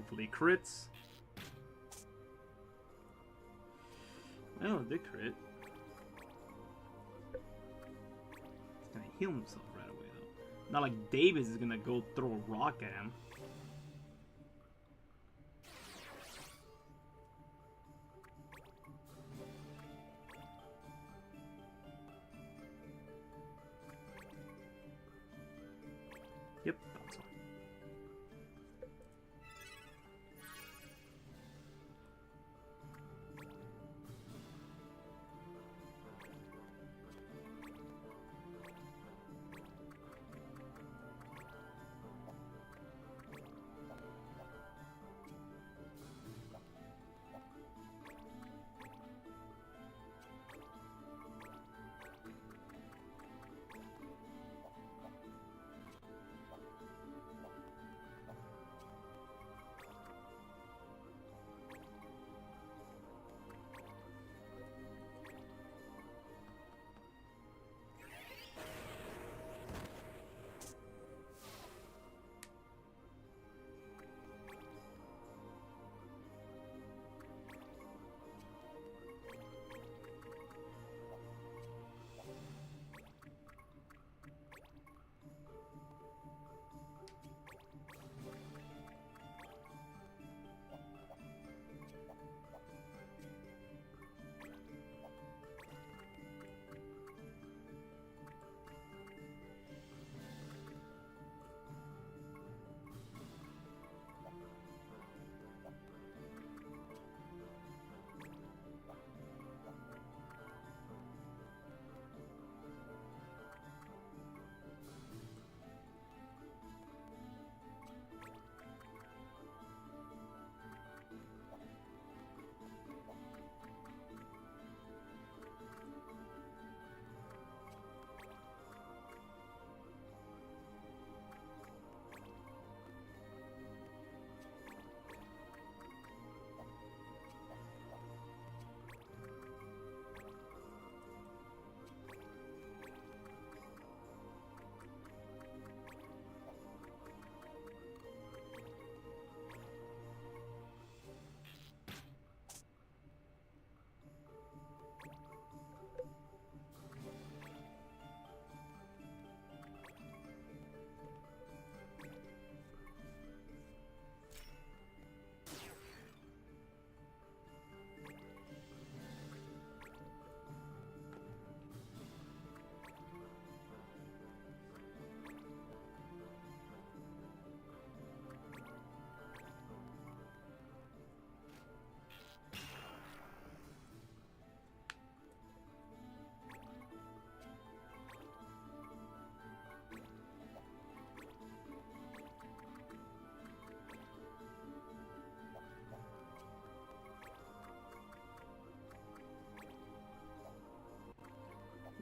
Hopefully crits. Oh, it did crit. He's gonna heal himself right away though. Not like Davis is gonna go throw a rock at him. Yep, that's all.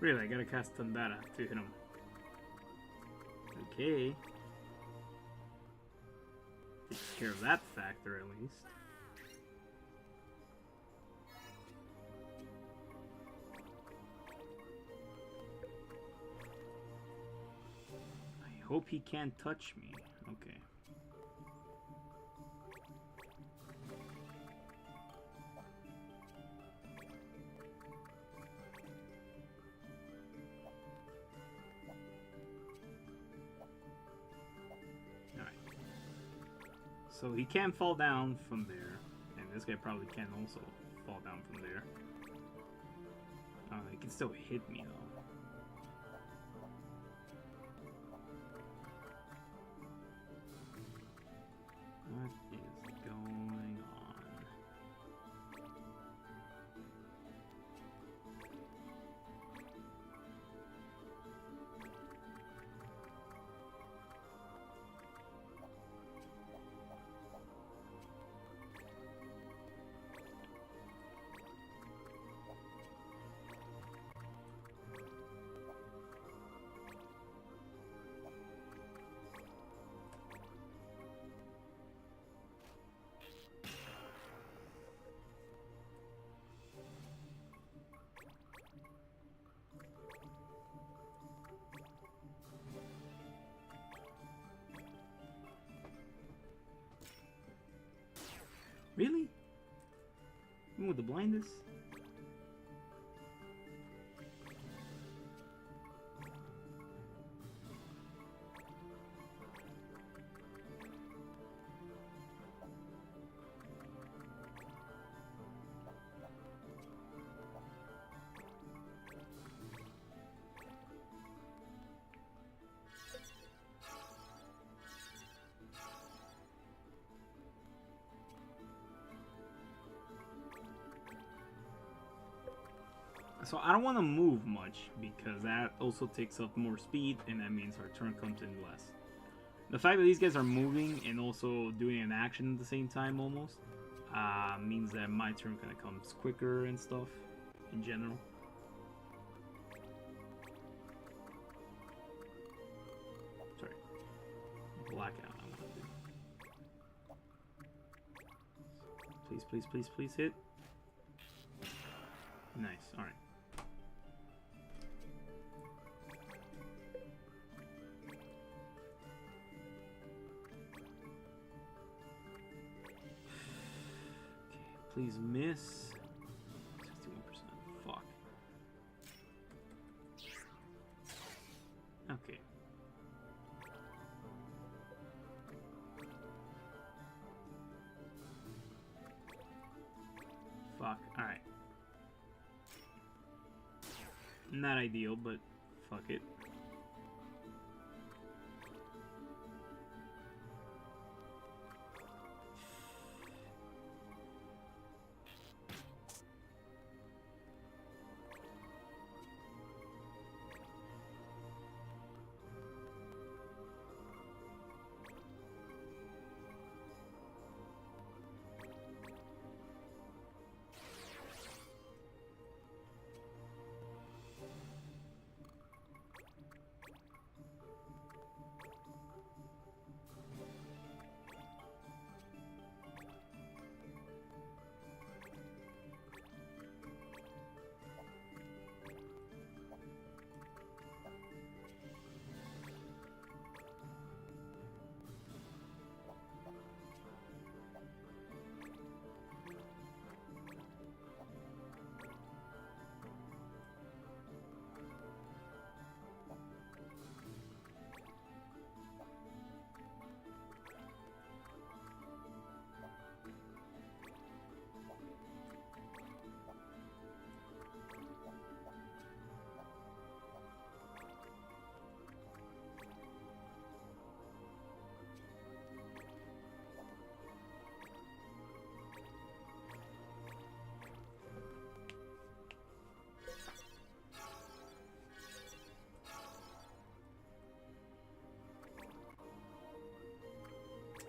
Really, I gotta cast Thundara to hit him. Okay. Takes care of that factor at least. I hope he can't touch me. Okay. So he can fall down from there, and this guy probably can also fall down from there. He can still hit me though. What is going on? Really? Even with the blindness? So I don't want to move much because that also takes up more speed and that means our turn comes in less. The fact that these guys are moving and also doing an action at the same time almost means that my turn kind of comes quicker and stuff in general. Sorry. Blackout. I want to do. Please, please, please, please hit. Nice. All right. Please miss. 61%. Fuck. Okay. Fuck. Alright. Not ideal, but fuck it.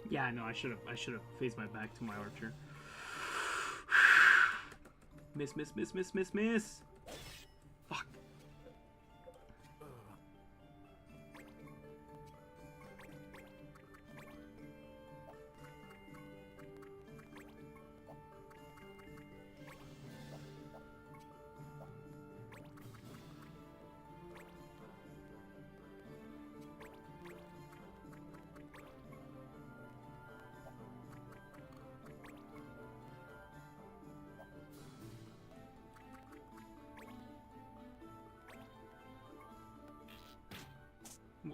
Yeah, no, I should have faced my back to my archer. Miss, miss, miss, miss, miss, miss. Fuck.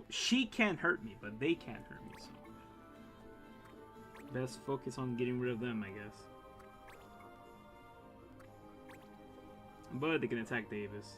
She can't hurt me, but they can't hurt me, so best focus on getting rid of them, I guess. But they can attack Davis.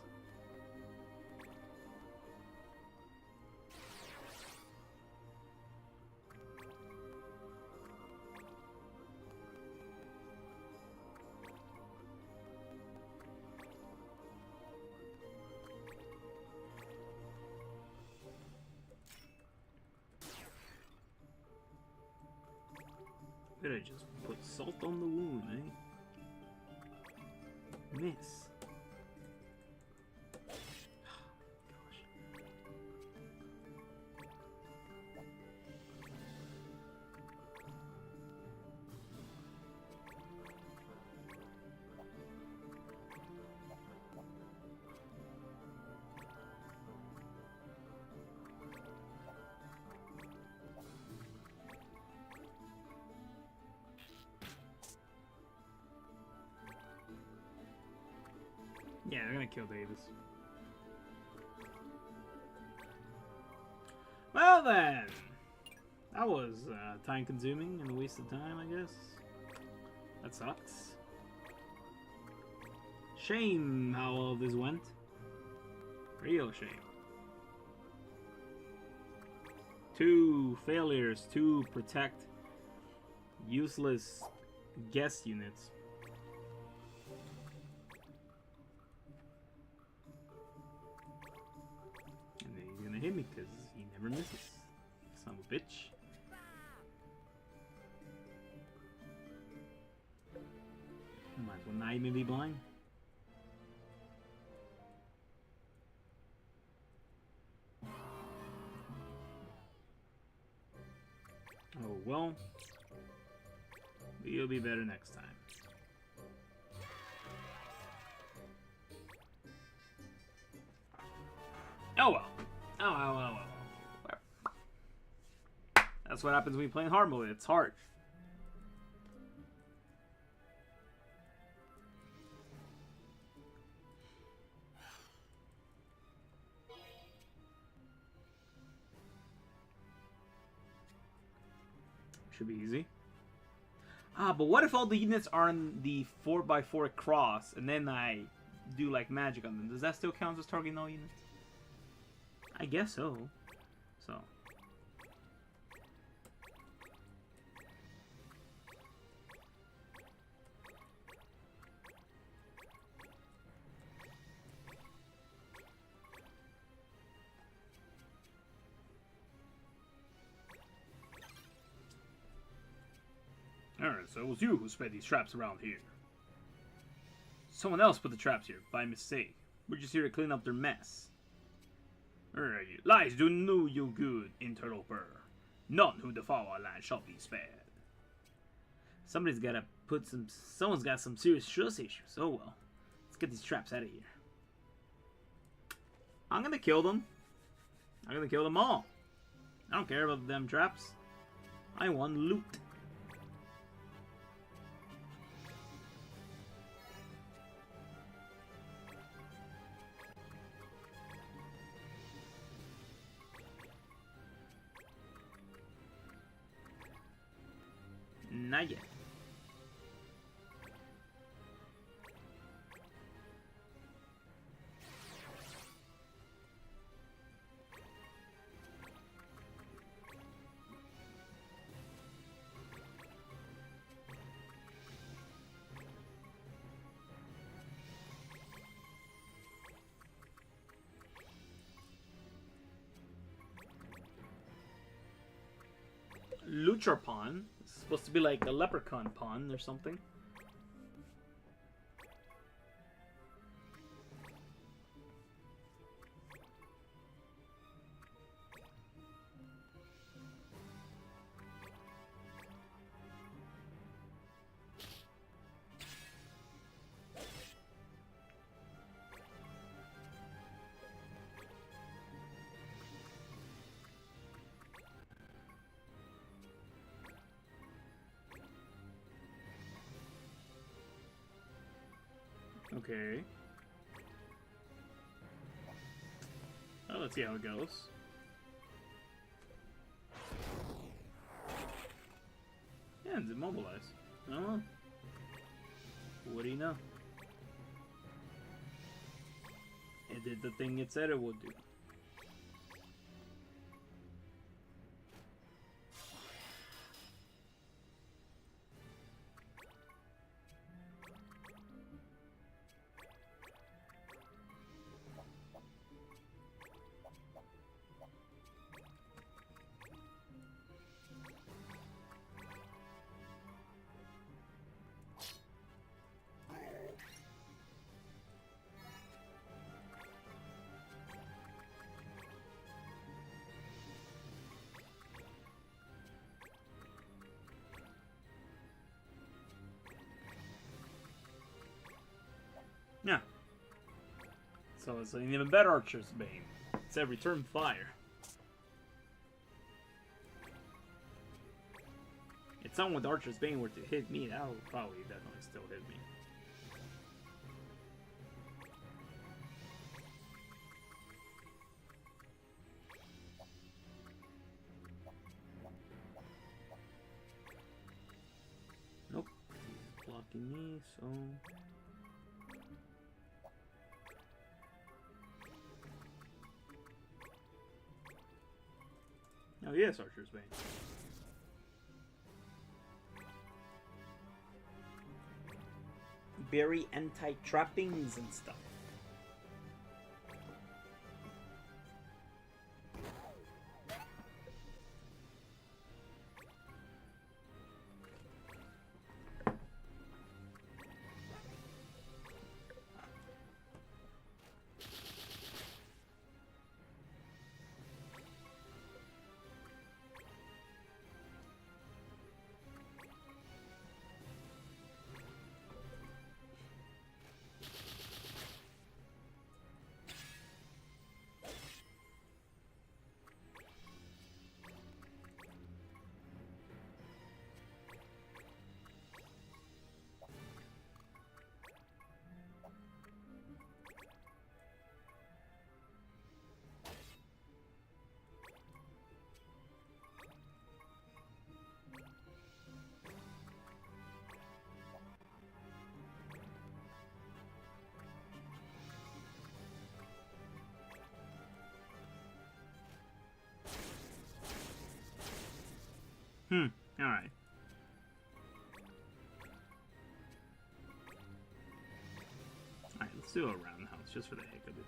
Better just put salt on the wound, eh? Miss. Yeah, they're gonna kill Davis. Well then, that was time consuming and a waste of time, I guess. That sucks. Shame how all this went. Real shame. 2 failures to protect useless guest units. And then he's gonna hit me because he never misses. Son of a bitch. Might as well not even be blind. Oh well. We'll be better next time. Oh well. Oh. That's what happens when you play in hard mode. It's hard. Should be easy. Ah, but what if all the units are on the 4x4 cross and then I do like magic on them? Does that still count as targeting all units? I guess so. So. Alright, so it was you who spread these traps around here. Someone else put the traps here, by mistake. We're just here to clean up their mess. Alright, lies do no you good, interloper. None who defile our land shall be spared. Someone's got some serious trust issues. Oh well. Let's get these traps out of here. I'm gonna kill them. I'm gonna kill them all. I don't care about them traps. I want loot. Not yet. Luchar pawn. It's supposed to be like a leprechaun pawn or something. Okay. Well, let's see how it goes. Yeah, it's immobilized. Oh. What do you know? It did the thing it said it would do. Yeah. So it's an even better Archer's Bane. It's a return fire. If someone with Archer's Bane were to hit me, that would probably definitely still hit me. asking me, so... Oh yes, Archer's Bane. Very anti-trappings and stuff. Alright. Alright, let's do a roundhouse just for the heck of it.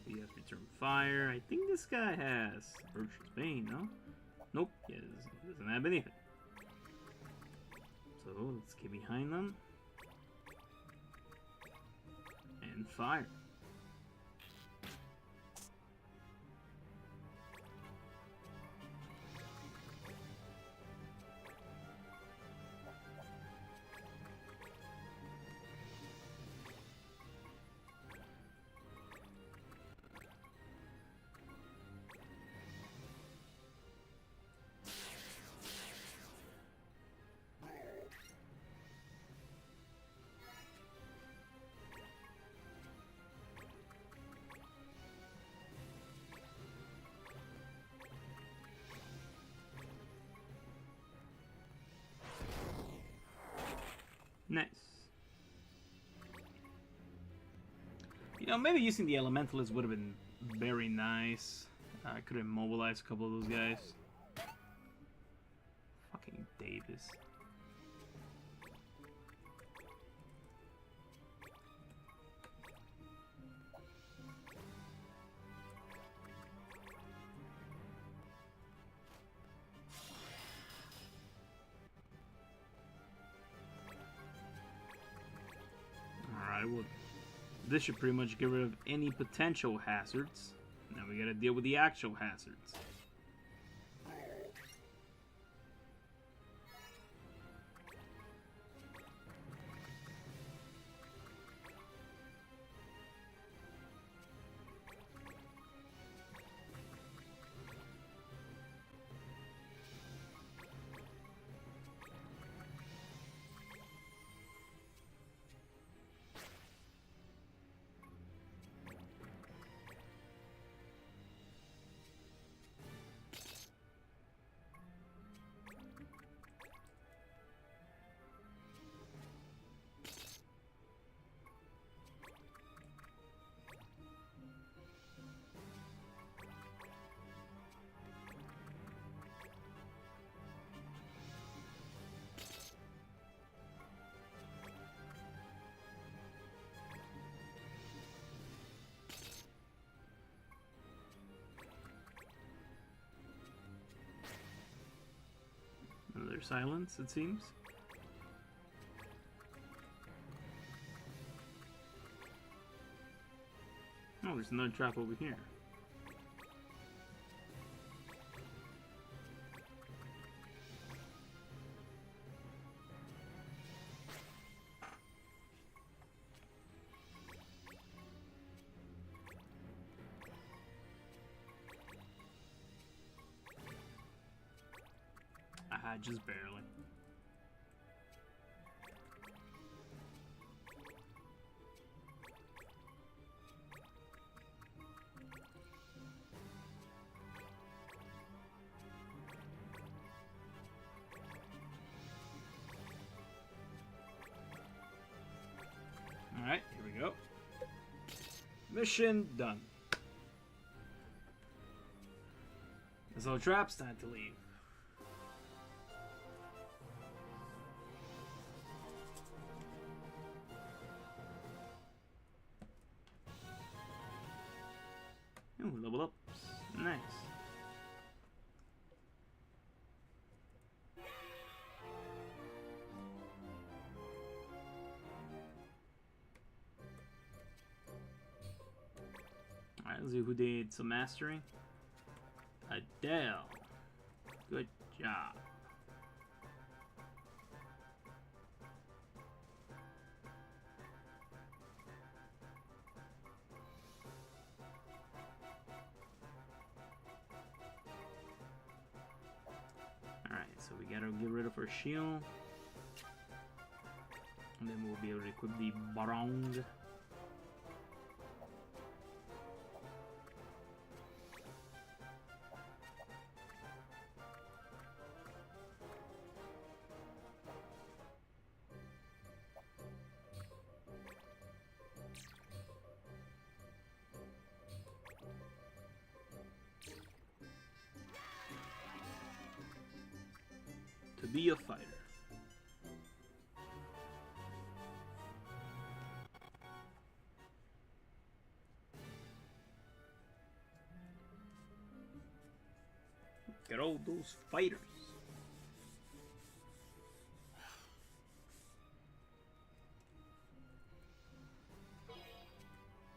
He has Return Fire. I think this guy has Archer's Bane, no? Nope, he doesn't have anything. So let's get behind them. And fire. Nice. You know, maybe using the Elementalist would have been very nice. I could have mobilized a couple of those guys. Fucking Davis. Well, this should pretty much get rid of any potential hazards. Now we gotta deal with the actual hazards. Another silence, it seems. Oh, there's another trap over here. Just barely. Alright, here we go. Mission done. There's no traps, time to leave. Ooh, level up. Nice. Alright, let's see who did some mastering. Adele. Good job. Alright, so we gotta get rid of our shield. And then we'll be able to equip the barong. To be a fighter. Get all those fighters.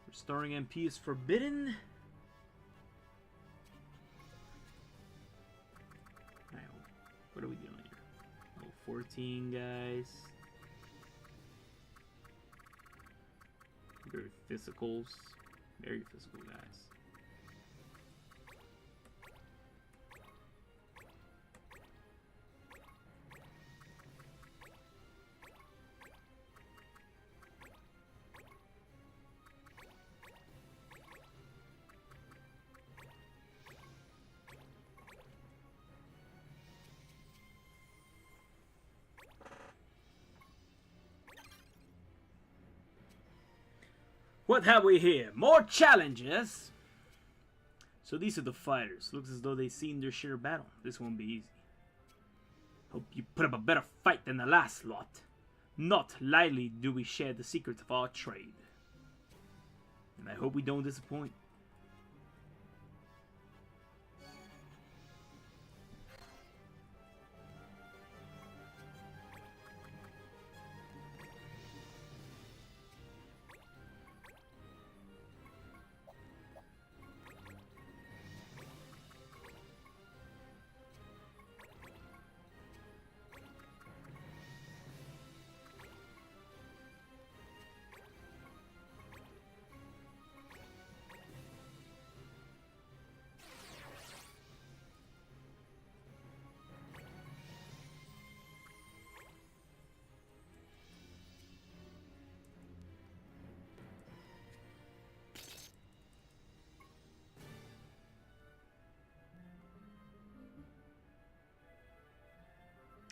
Restoring MP is forbidden. What are we doing here? Oh, 14 guys. Very physicals. Very physical guys. What have we here? More challenges! So these are the fighters. Looks as though they've seen their share of battle. This won't be easy. Hope you put up a better fight than the last lot. Not lightly do we share the secrets of our trade. And I hope we don't disappoint.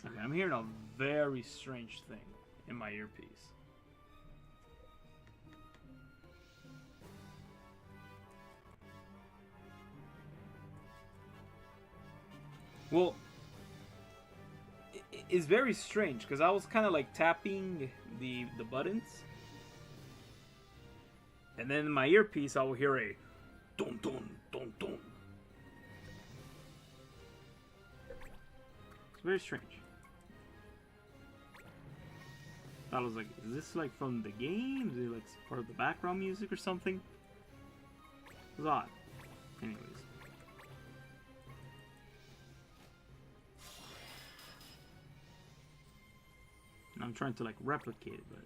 Okay, I'm hearing a very strange thing in my earpiece. Well, it's very strange because I was kind of like tapping the buttons, and then in my earpiece I will hear a dun dun dun dun. It's very strange. I was like, is this like from the game? Is it like part of the background music or something? It was odd. Anyways. I'm trying to like replicate it, but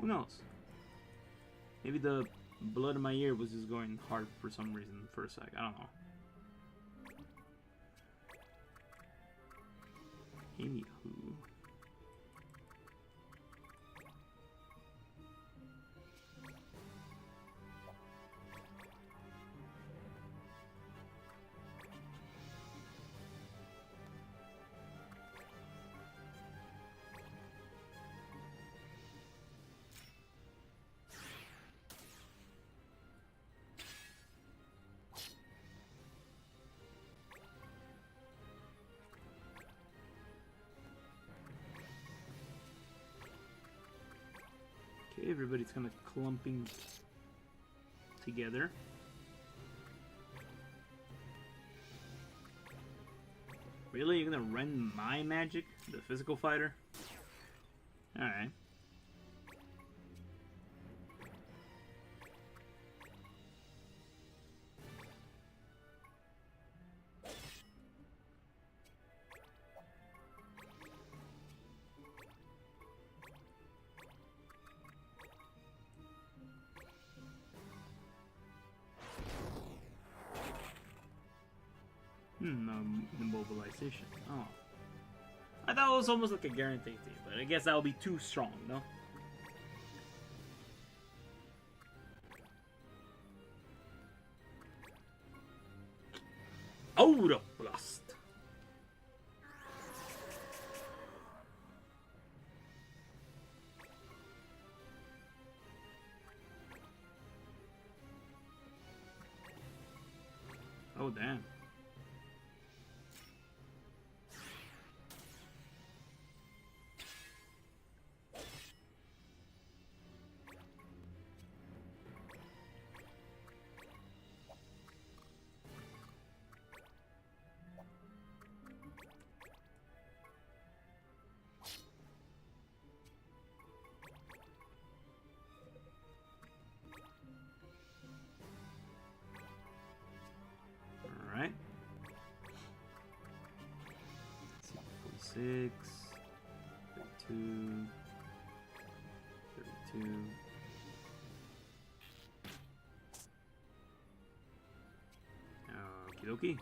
who knows? Maybe the blood in my ear was just going hard for some reason for a sec. I don't know. Anywho. Okay, everybody's kind of clumping together. Really? You're gonna run my magic? The physical fighter? Alright. Immobilization. Oh. I thought it was almost like a guarantee thing, but I guess that would be too strong, no? Aura Blast! Oh, damn. Alright. 46, 32, 32. Okie dokie.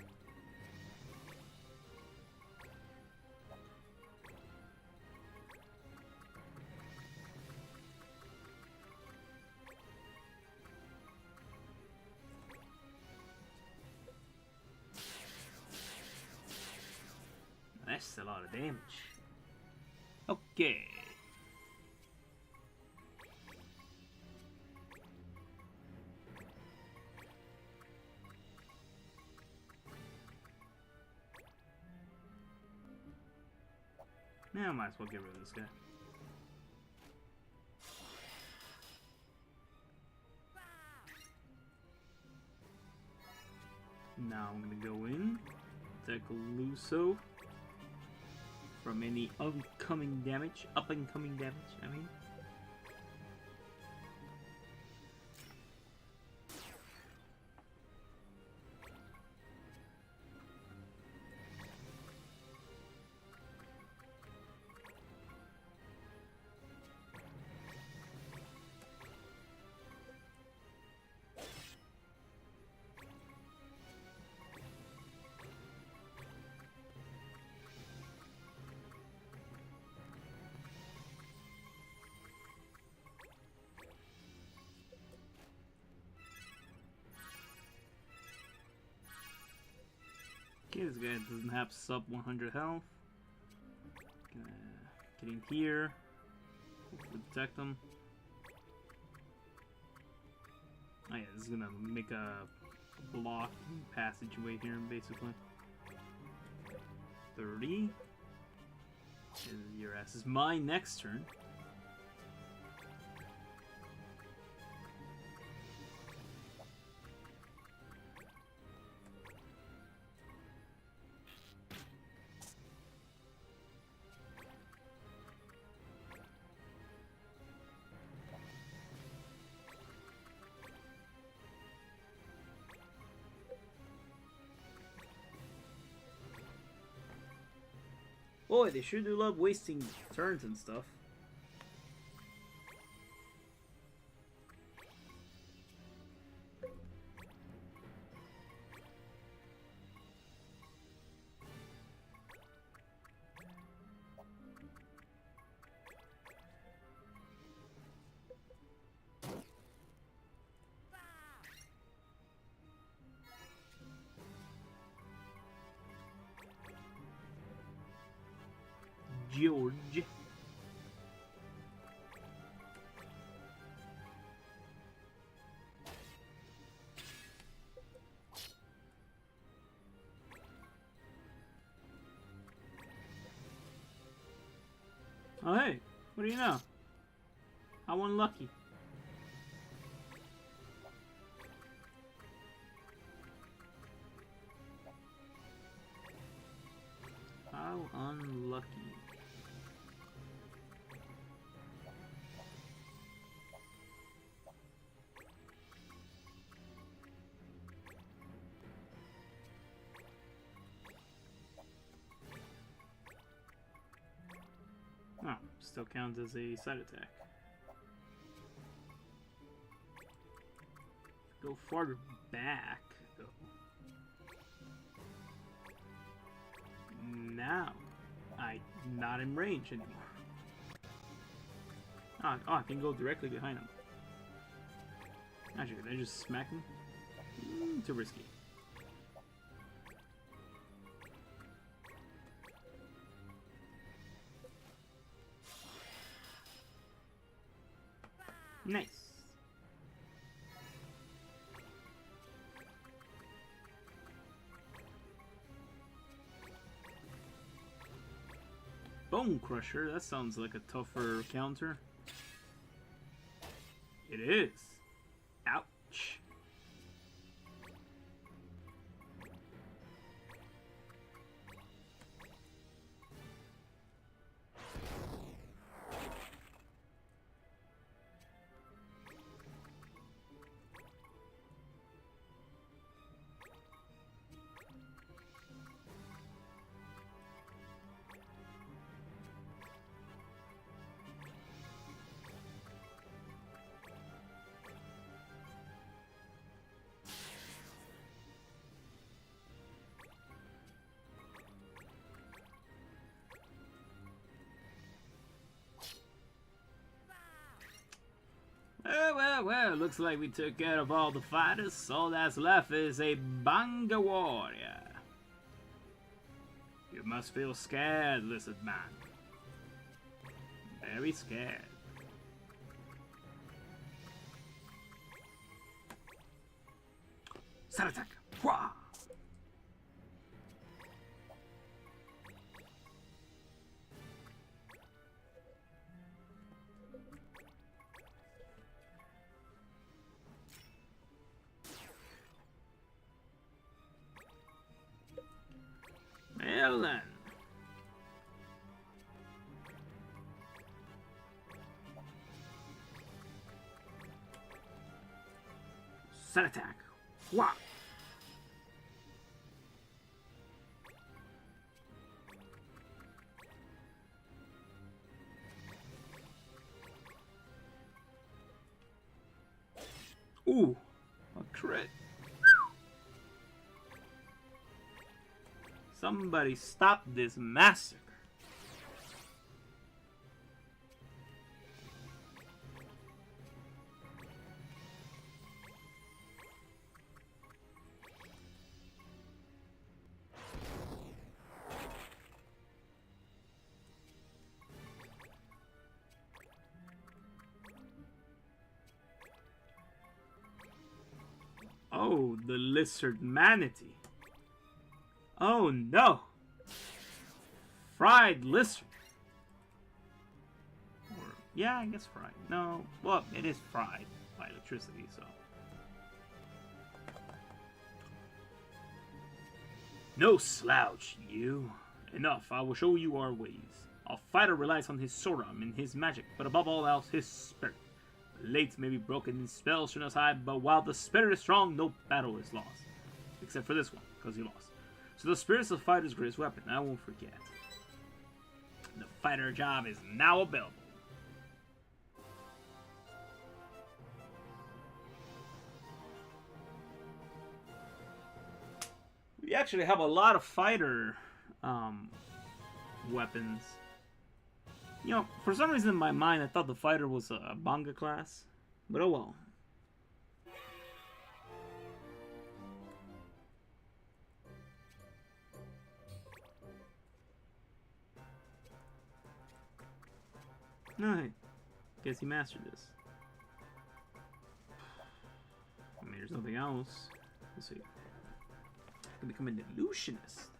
That's a lot of damage. Okay. Now I might as well get rid of this guy. Now I'm gonna go in, attack Luso from any upcoming damage. I mean. Okay, this guy doesn't have sub 100 health. Gonna get in here. Hopefully protect him. Oh yeah, this is gonna make a block passageway here, basically. 30. And your ass is my next turn. Boy, they sure do love wasting turns and stuff. George. Oh hey, what do you know? How unlucky. How unlucky. Oh, still counts as a side attack. Go farther back, though. Now, I'm not in range anymore. Oh, I can go directly behind him. Actually, can I just smack him? Too risky. Nice. Bone Crusher, that sounds like a tougher counter. It is. Ouch. Well, looks like we took care of all the fighters. All that's left is a Banga warrior. You must feel scared, lizard man. Very scared. Side attack! Wah! Well then. Side attack. Wah! Ooh, a crit. Somebody stop this massacre. Oh, the lizard manatee. Oh no! Fried lizard. Or, yeah, I guess fried. No, well, it is fried by electricity, so. No slouch, you. Enough, I will show you our ways. A fighter relies on his sword arm and his magic, but above all else, his spirit. Blades may be broken and spells should not hide, but while the spirit is strong, no battle is lost. Except for this one, because he lost. So the spirit's the fighter's greatest weapon, I won't forget. The fighter job is now available. We actually have a lot of fighter weapons. You know, for some reason in my mind, I thought the fighter was a Banga class. But oh well. No, guess he mastered this. I mean, there's nothing else. Let's see. I can become an illusionist.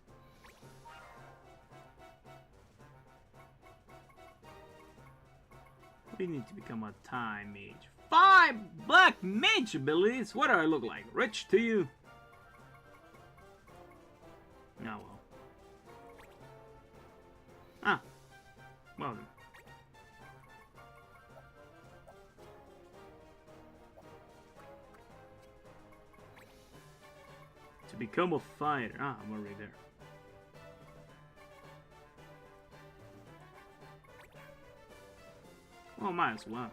We need to become a time mage. 5 black mage abilities? What do I look like? Rich to you? Oh well. Ah. Well then. To become a fighter. Ah, I'm already there. Well, might as well.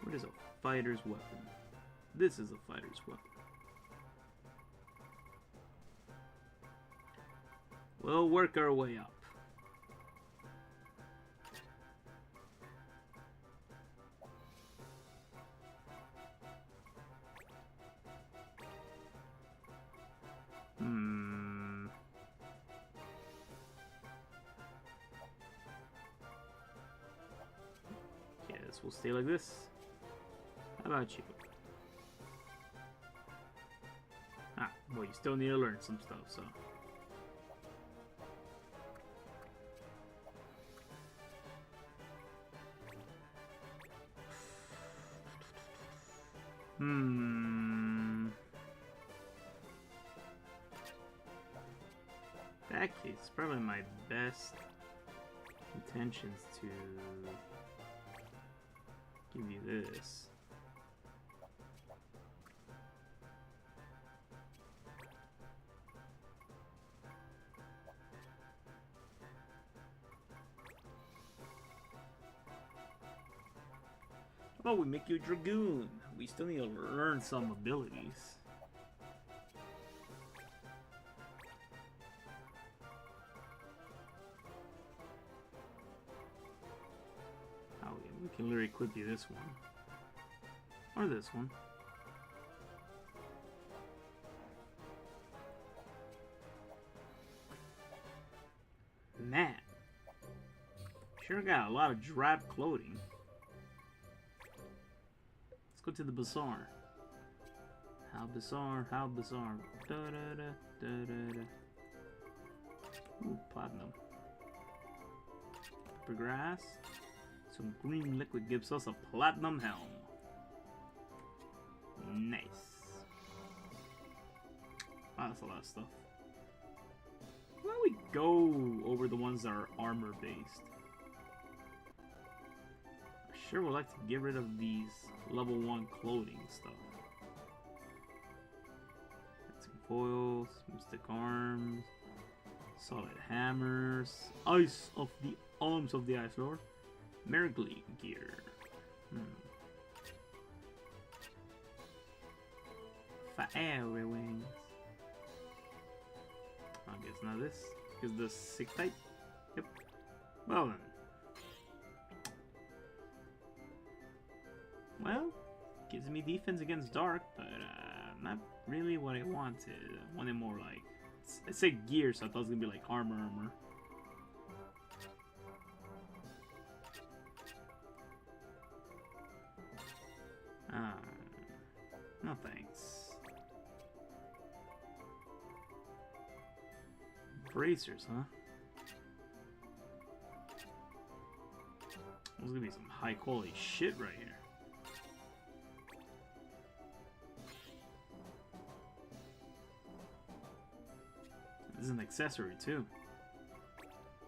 What is a fighter's weapon? This is a fighter's weapon. We'll work our way up. Yes, we'll stay like this. How about you? Ah, well, you still need to learn some stuff, so. That case, probably my best intentions to give you this. How about we make you a dragoon? We still need to learn some abilities. Oh, yeah, we can literally equip you this one. Or this one. Man. Sure got a lot of drab clothing. Let's go to the bazaar. How bizarre, how bizarre. Da da da da da da. Ooh, platinum. Upper grass. Some green liquid gives us a platinum helm. Nice. Wow, that's a lot of stuff. Why don't we go over the ones that are armor based? I sure would like to get rid of these level 1 clothing stuff. Some foils, mystic arms, solid hammers, ice of the arms of the Ice Lord, Mergly gear. Fiery wings. I guess not this. Is this sick type? Yep. Well then. Well, gives me defense against dark, but not really what I wanted. I wanted more like, I said gear, so I thought it was gonna be like armor. No thanks. Bracers, huh? There's gonna be some high quality shit right here. This is an accessory too.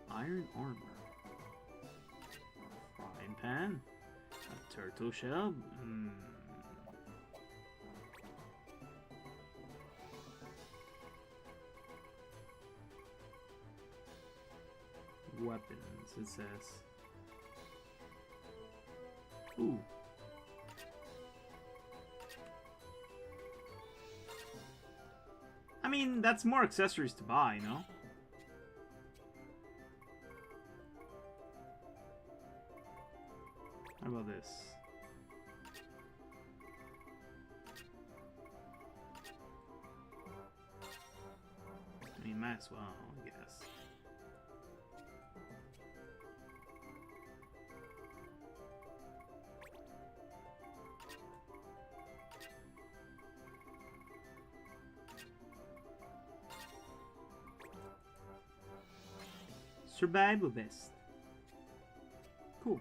Iron armor. Frying pan. A turtle shell. Weapons, it says. Ooh. I mean, that's more accessories to buy, you know? How about this? I mean, Might as well, I guess. Survival vest. Cool.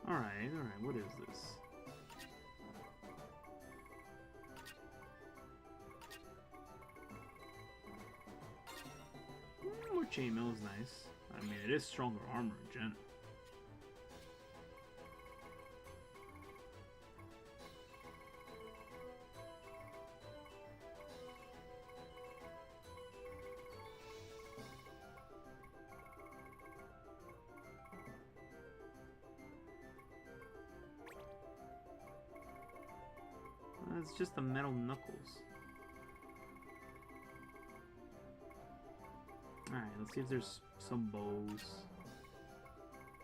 Alright, what is this? More chainmail is nice. I mean, it is stronger armor in general. It's just the metal knuckles. Alright, let's see if there's some bows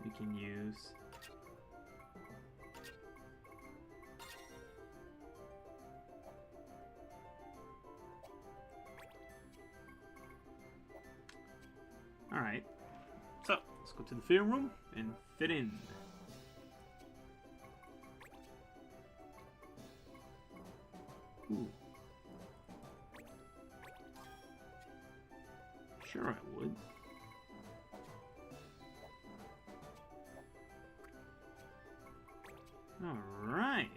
we can use. Alright, so let's go to the fitting room and fit in. Ooh. Sure I would. Alright.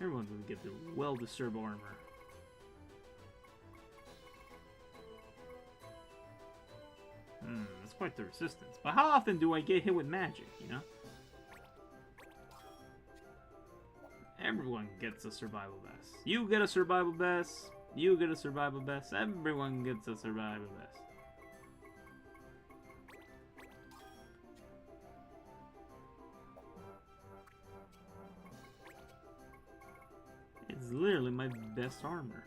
Everyone will get their well-deserved armor. That's quite the resistance. But how often do I get hit with magic, you know? Everyone gets a survival vest. You get a survival vest. You get a survival vest. Everyone gets a survival vest. It's literally my best armor.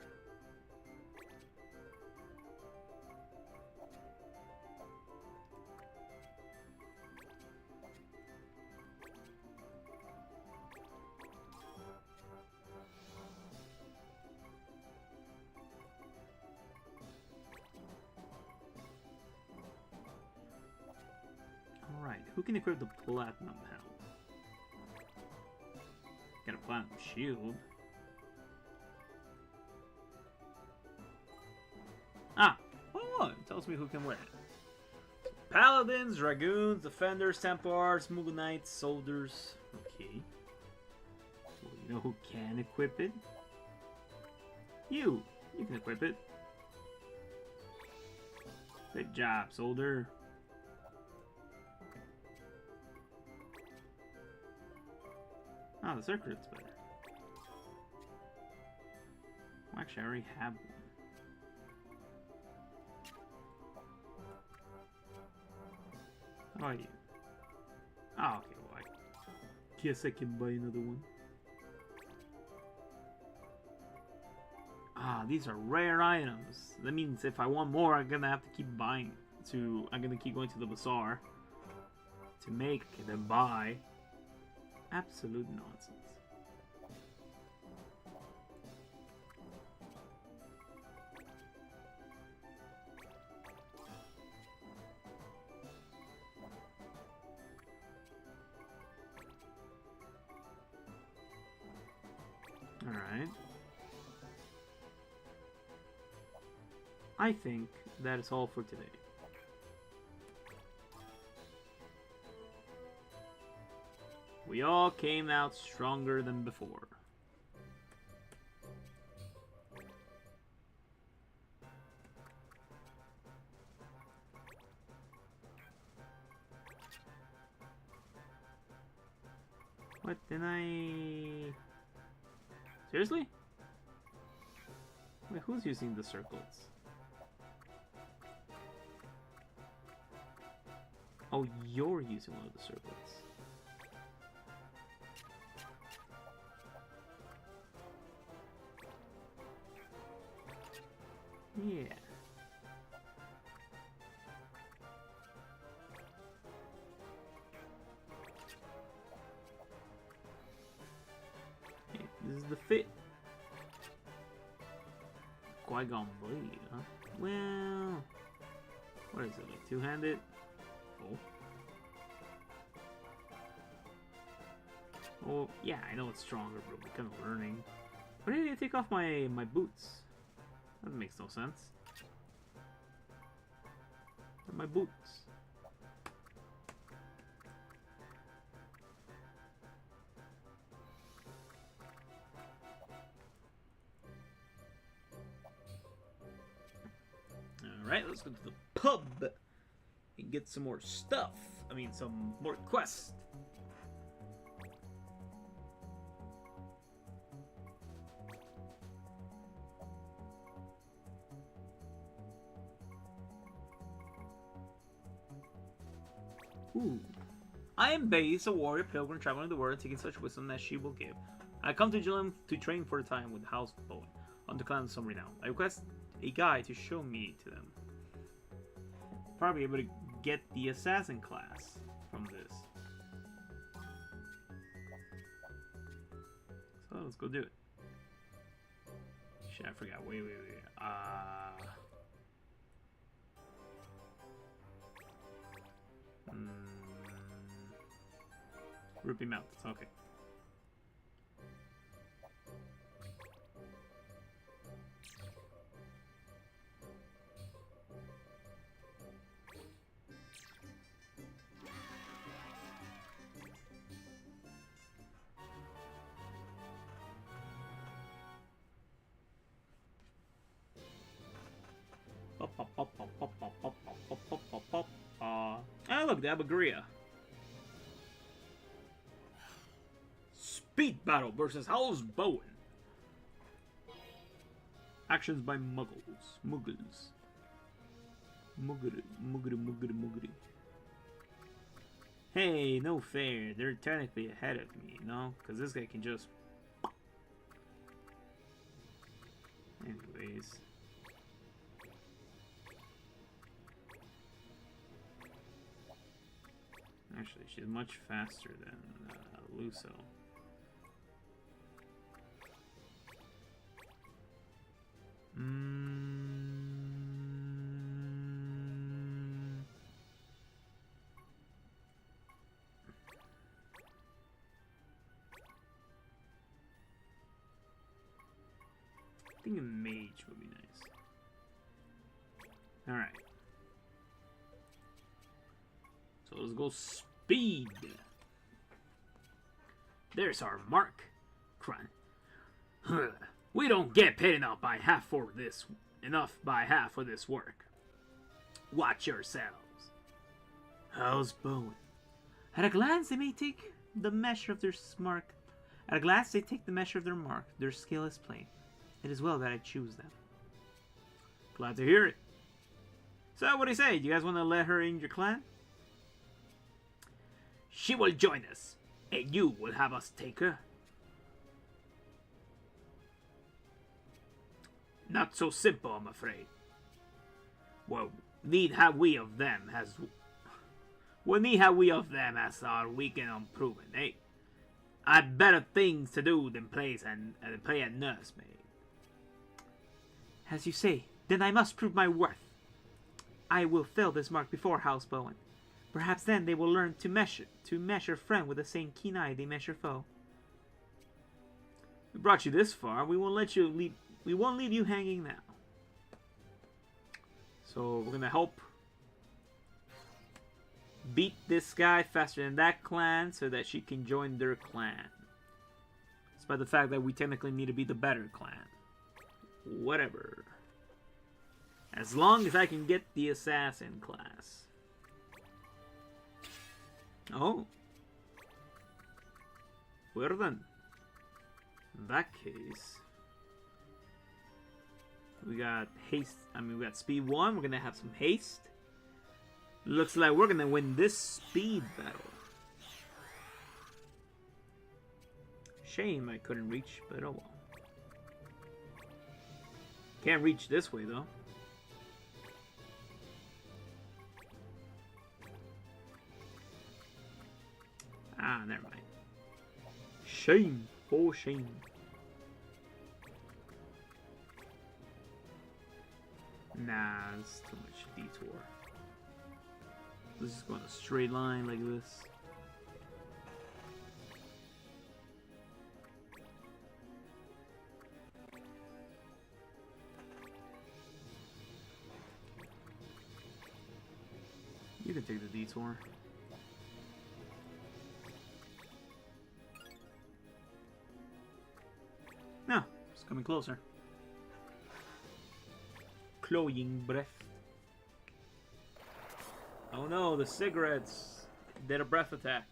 Alright, who can equip the platinum helm? Got a platinum shield. Ah! Oh, it tells me who can wear it. Paladins, Dragoons, Defenders, Templars, Moogle Knights, Soldiers. Okay. Well, you know who can equip it? You! You can equip it. Good job, soldier. Ah, the circuit's better. Well, actually, I already have one. How about you? Oh, okay, well, I guess I can buy another one. Ah, these are rare items. That means if I want more, I'm gonna have to keep buying. I'm gonna keep going to the bazaar to make and then buy. Absolute nonsense. Alright. I think that is all for today. We all came out stronger than before. What, didn't I... Seriously? Wait, who's using the circlets? Oh, you're using one of the circlets. Yeah. This is the fit. Qui-Gon blade, huh? Well, what is it, like two-handed? Oh. Oh, yeah, I know it's stronger, but we're kind of learning. Why did I take off my boots? That makes no sense. Where are my boots? Alright, let's go to the pub and get some more stuff. I mean, some more quests. Ooh. I am Base, a warrior pilgrim traveling the world, taking such wisdom that she will give. I come to Jerusalem to train for a time with House Bowen, on the clan of some renown. I request a guide to show me to them. Probably able to get the assassin class from this. So let's go do it. Shit, I forgot. Wait. Ruby Mountains, okay. Ah, look, the Abaguria. Speed battle versus House Bowen. Actions by Muggles. Muggity. Hey, no fair. They're technically ahead of me, you know? Because this guy can just... Anyways. Actually, she's much faster than Luso. I think a mage would be nice. Alright. So let's go speed. There's our mark. Crun. We don't get paid enough by half for this work. Watch yourselves. House Bowen. At a glance, they may take the measure of their mark. At a glance, they take the measure of their mark. Their skill is plain. It is well that I choose them. Glad to hear it. So, what do you say? Do you guys want to let her in your clan? She will join us, and you will have us take her. Not so simple, I'm afraid. Well, need have we of them as our weak and unproven, eh? I've better things to do than play a nursemaid. As you say, then I must prove my worth. I will fill this mark before House Bowen. Perhaps then they will learn to measure friend with the same keen eye they measure foe. We brought you this far. We won't leave you hanging now. So we're gonna help beat this guy faster than that clan so that she can join their clan. Despite the fact that we technically need to be the better clan. Whatever. As long as I can get the assassin class. Oh. Well then. In that case, we got haste. We got speed 1. We're gonna have some haste. Looks like we're gonna win this speed battle. Shame I couldn't reach, but oh well. Can't reach this way though. Ah, never mind. Shame. Oh, shame. Nah, it's too much detour. Let's just go in a straight line like this. You can take the detour. No, it's coming closer. Cloying breath. Oh no, the cigarettes did a breath attack.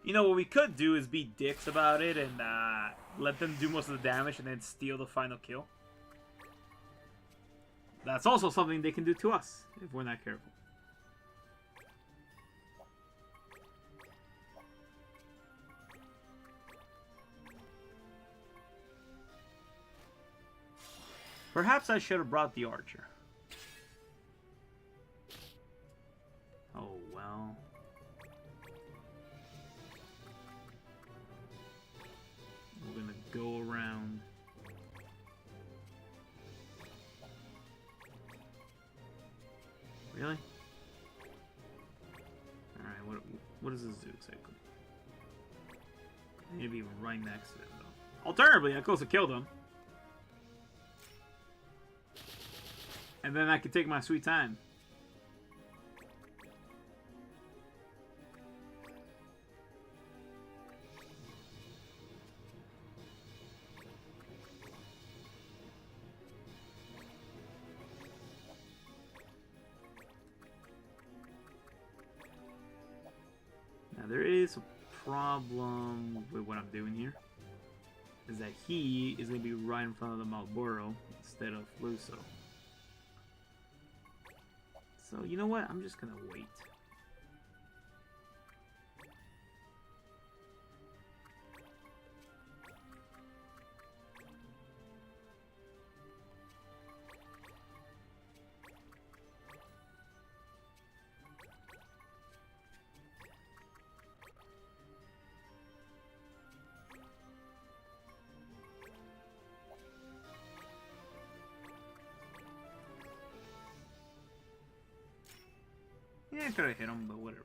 You know, what we could do is be dicks about it and let them do most of the damage and then steal the final kill. That's also something they can do to us if we're not careful. Perhaps I should have brought the archer. Oh well. We're gonna go around. Really? Alright, what does this do exactly? Maybe right next to them though. Alternatively, I could also kill them. And then I can take my sweet time. Now there is a problem with what I'm doing here. Is that he is going to be right in front of the Malboro instead of Luso. So, you know what? I'm just gonna wait. Yeah, I could have hit him, but whatever.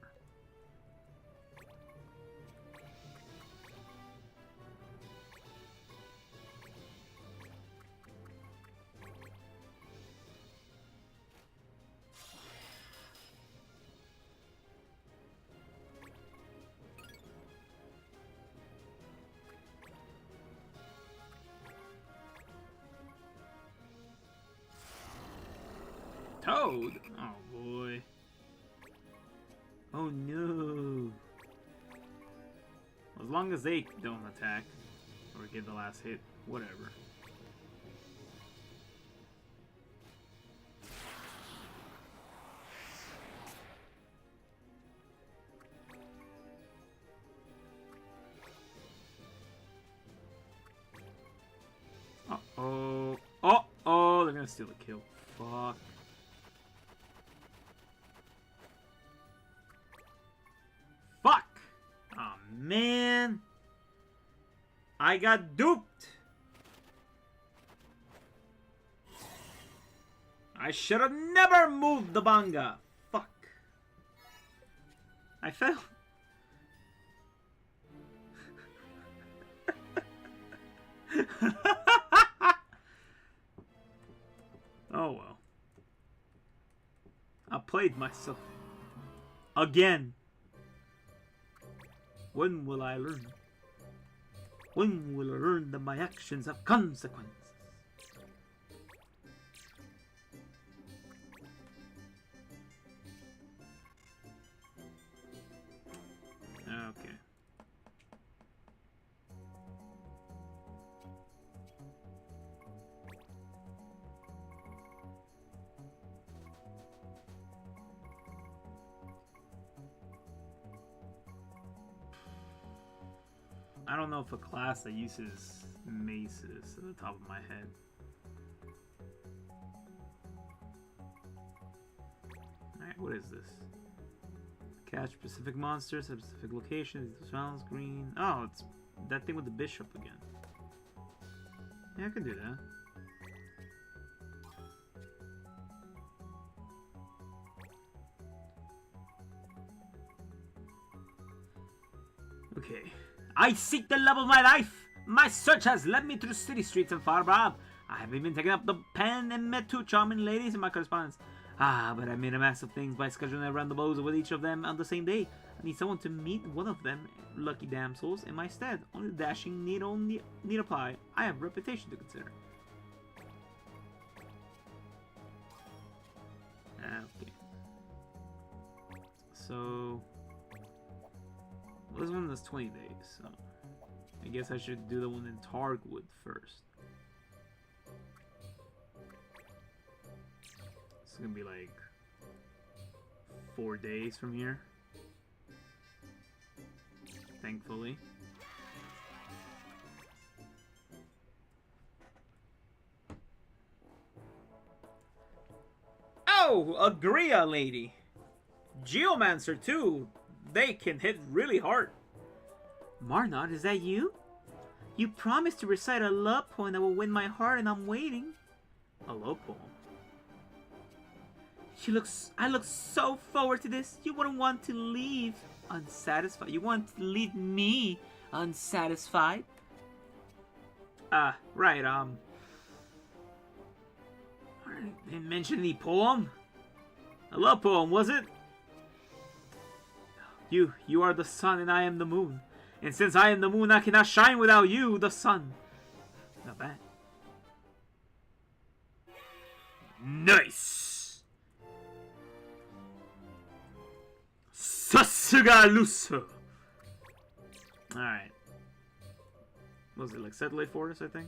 Toad? Oh boy. Oh no. As long as they don't attack or get the last hit, whatever. Uh-oh. Uh-oh, they're gonna steal the kill. Fuck. Fuck! Oh man! I got duped! I should have never moved the banga! Fuck. I fell. Oh well. I played myself. Again. When will I learn? When will I learn that my actions have consequences? Okay. I don't know if a class that uses maces at the top of my head. Alright, what is this? Catch specific monsters at specific locations. Sounds green. Oh, it's that thing with the bishop again. Yeah, I can do that. Okay. I seek the love of my life! My search has led me through city streets and far abroad. I have even taken up the pen and met two charming ladies in my correspondence. Ah, but I made a mess of things by scheduling a random blows with each of them on the same day. I need someone to meet one of them, lucky damsels, in my stead. Only the dashing need apply. I have a reputation to consider. Okay. So... well, this one is 20 days, so... I guess I should do the one in Targwood first. It's gonna be like 4 days from here. Thankfully. Oh, a Gria lady. Geomancer too. They can hit really hard. Marnot, is that you? You promised to recite a love poem that will win my heart, and I'm waiting. A love poem? I look so forward to this. You wouldn't want to leave unsatisfied. You want to leave me unsatisfied? Right, didn't mention any poem? A love poem, was it? You are the sun and I am the moon. And since I am the moon, I cannot shine without you, the sun. Not bad. Nice! Sasugaluso! Alright. What was it, like Satellite Fortress, I think?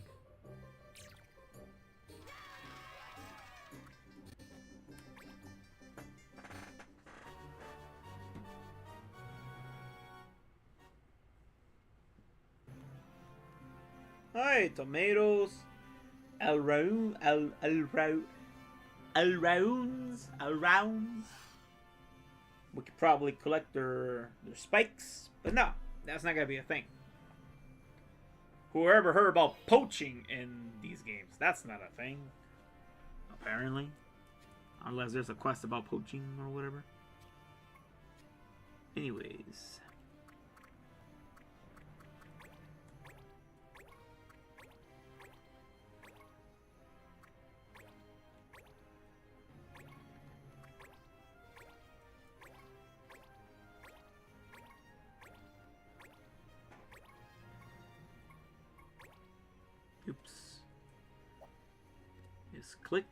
Hi, tomatoes, alrounds. We could probably collect their spikes, but no, that's not gonna be a thing. Whoever heard about poaching in these games? That's not a thing, apparently, unless there's a quest about poaching or whatever. Anyways. Oops. It's clicked.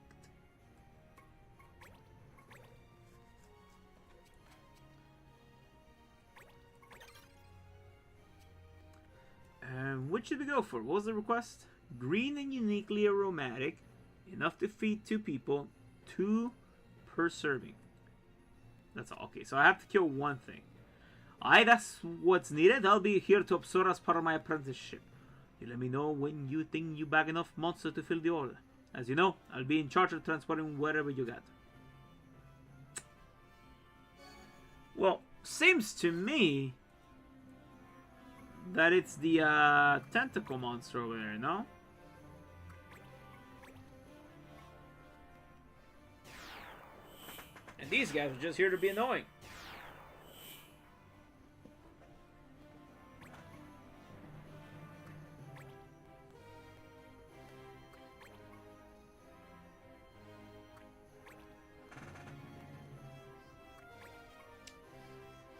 And what should we go for? What was the request? Green and uniquely aromatic, enough to feed 2 people, 2 per serving. That's all. Okay, so I have to kill 1 thing. Aye, that's what's needed. I'll be here to absorb as part of my apprenticeship. You let me know when you think you bag enough monster to fill the order. As you know, I'll be in charge of transporting whatever you got. Well, seems to me that it's the tentacle monster over there, no? And these guys are just here to be annoying.